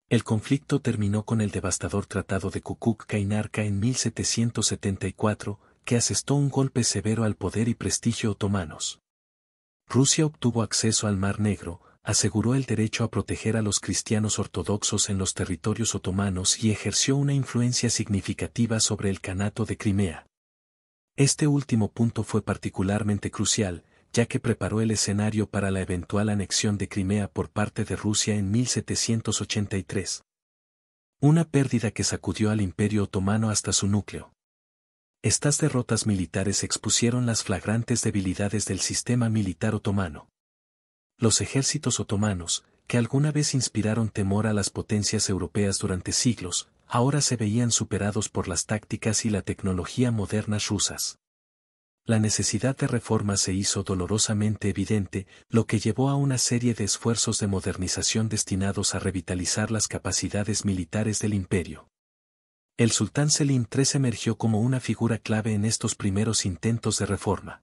El conflicto terminó con el devastador Tratado de Kukuk-Kainarka en 1774, que asestó un golpe severo al poder y prestigio otomanos. Rusia obtuvo acceso al Mar Negro, aseguró el derecho a proteger a los cristianos ortodoxos en los territorios otomanos y ejerció una influencia significativa sobre el Kanato de Crimea. Este último punto fue particularmente crucial, ya que preparó el escenario para la eventual anexión de Crimea por parte de Rusia en 1783. Una pérdida que sacudió al Imperio Otomano hasta su núcleo. Estas derrotas militares expusieron las flagrantes debilidades del sistema militar otomano. Los ejércitos otomanos, que alguna vez inspiraron temor a las potencias europeas durante siglos, ahora se veían superados por las tácticas y la tecnología modernas rusas. La necesidad de reforma se hizo dolorosamente evidente, lo que llevó a una serie de esfuerzos de modernización destinados a revitalizar las capacidades militares del imperio. El sultán Selim III emergió como una figura clave en estos primeros intentos de reforma.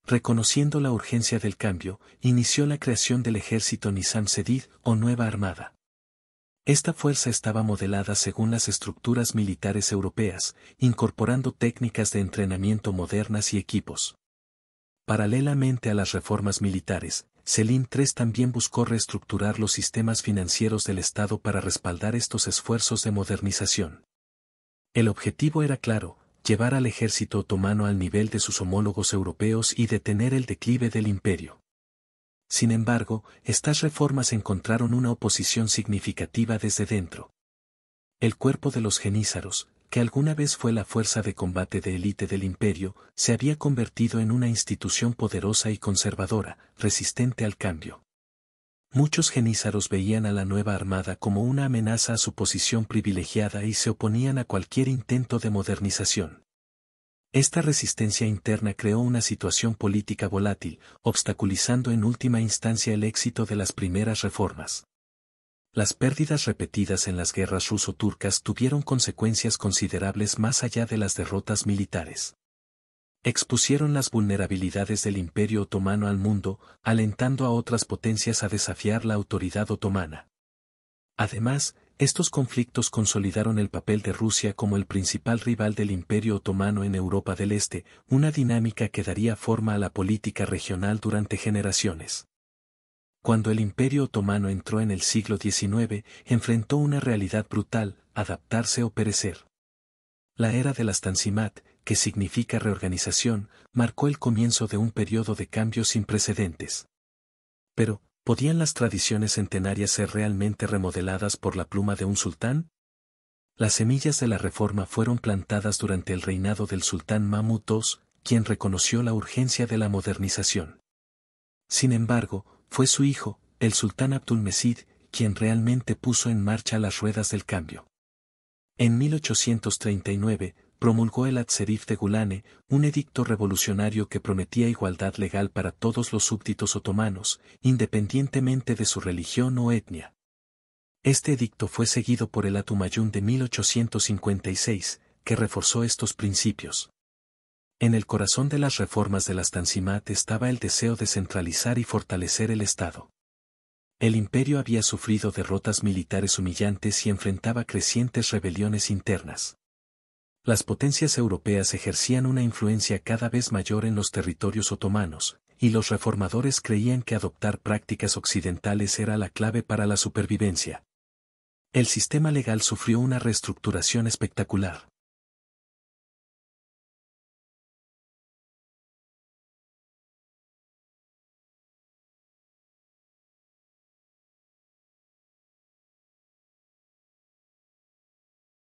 Reconociendo la urgencia del cambio, inició la creación del ejército Nizam-Sedid, o Nueva Armada. Esta fuerza estaba modelada según las estructuras militares europeas, incorporando técnicas de entrenamiento modernas y equipos. Paralelamente a las reformas militares, Selim III también buscó reestructurar los sistemas financieros del Estado para respaldar estos esfuerzos de modernización. El objetivo era claro: llevar al ejército otomano al nivel de sus homólogos europeos y detener el declive del imperio. Sin embargo, estas reformas encontraron una oposición significativa desde dentro. El cuerpo de los jenízaros, que alguna vez fue la fuerza de combate de élite del imperio, se había convertido en una institución poderosa y conservadora, resistente al cambio. Muchos jenízaros veían a la nueva armada como una amenaza a su posición privilegiada y se oponían a cualquier intento de modernización. Esta resistencia interna creó una situación política volátil, obstaculizando en última instancia el éxito de las primeras reformas. Las pérdidas repetidas en las guerras ruso-turcas tuvieron consecuencias considerables más allá de las derrotas militares. Expusieron las vulnerabilidades del Imperio Otomano al mundo, alentando a otras potencias a desafiar la autoridad otomana. Además, estos conflictos consolidaron el papel de Rusia como el principal rival del Imperio Otomano en Europa del Este, una dinámica que daría forma a la política regional durante generaciones. Cuando el Imperio Otomano entró en el siglo XIX, enfrentó una realidad brutal: adaptarse o perecer. La era de las Tanzimat, que significa reorganización, marcó el comienzo de un periodo de cambios sin precedentes. Pero, ¿podían las tradiciones centenarias ser realmente remodeladas por la pluma de un sultán? Las semillas de la reforma fueron plantadas durante el reinado del sultán Mahmud II, quien reconoció la urgencia de la modernización. Sin embargo, fue su hijo, el sultán Abdülmecid, quien realmente puso en marcha las ruedas del cambio. En 1839, promulgó el Ad-Serif de Gulane, un edicto revolucionario que prometía igualdad legal para todos los súbditos otomanos, independientemente de su religión o etnia. Este edicto fue seguido por el Atumayún de 1856, que reforzó estos principios. En el corazón de las reformas de las Tanzimat estaba el deseo de centralizar y fortalecer el Estado. El imperio había sufrido derrotas militares humillantes y enfrentaba crecientes rebeliones internas. Las potencias europeas ejercían una influencia cada vez mayor en los territorios otomanos, y los reformadores creían que adoptar prácticas occidentales era la clave para la supervivencia. El sistema legal sufrió una reestructuración espectacular.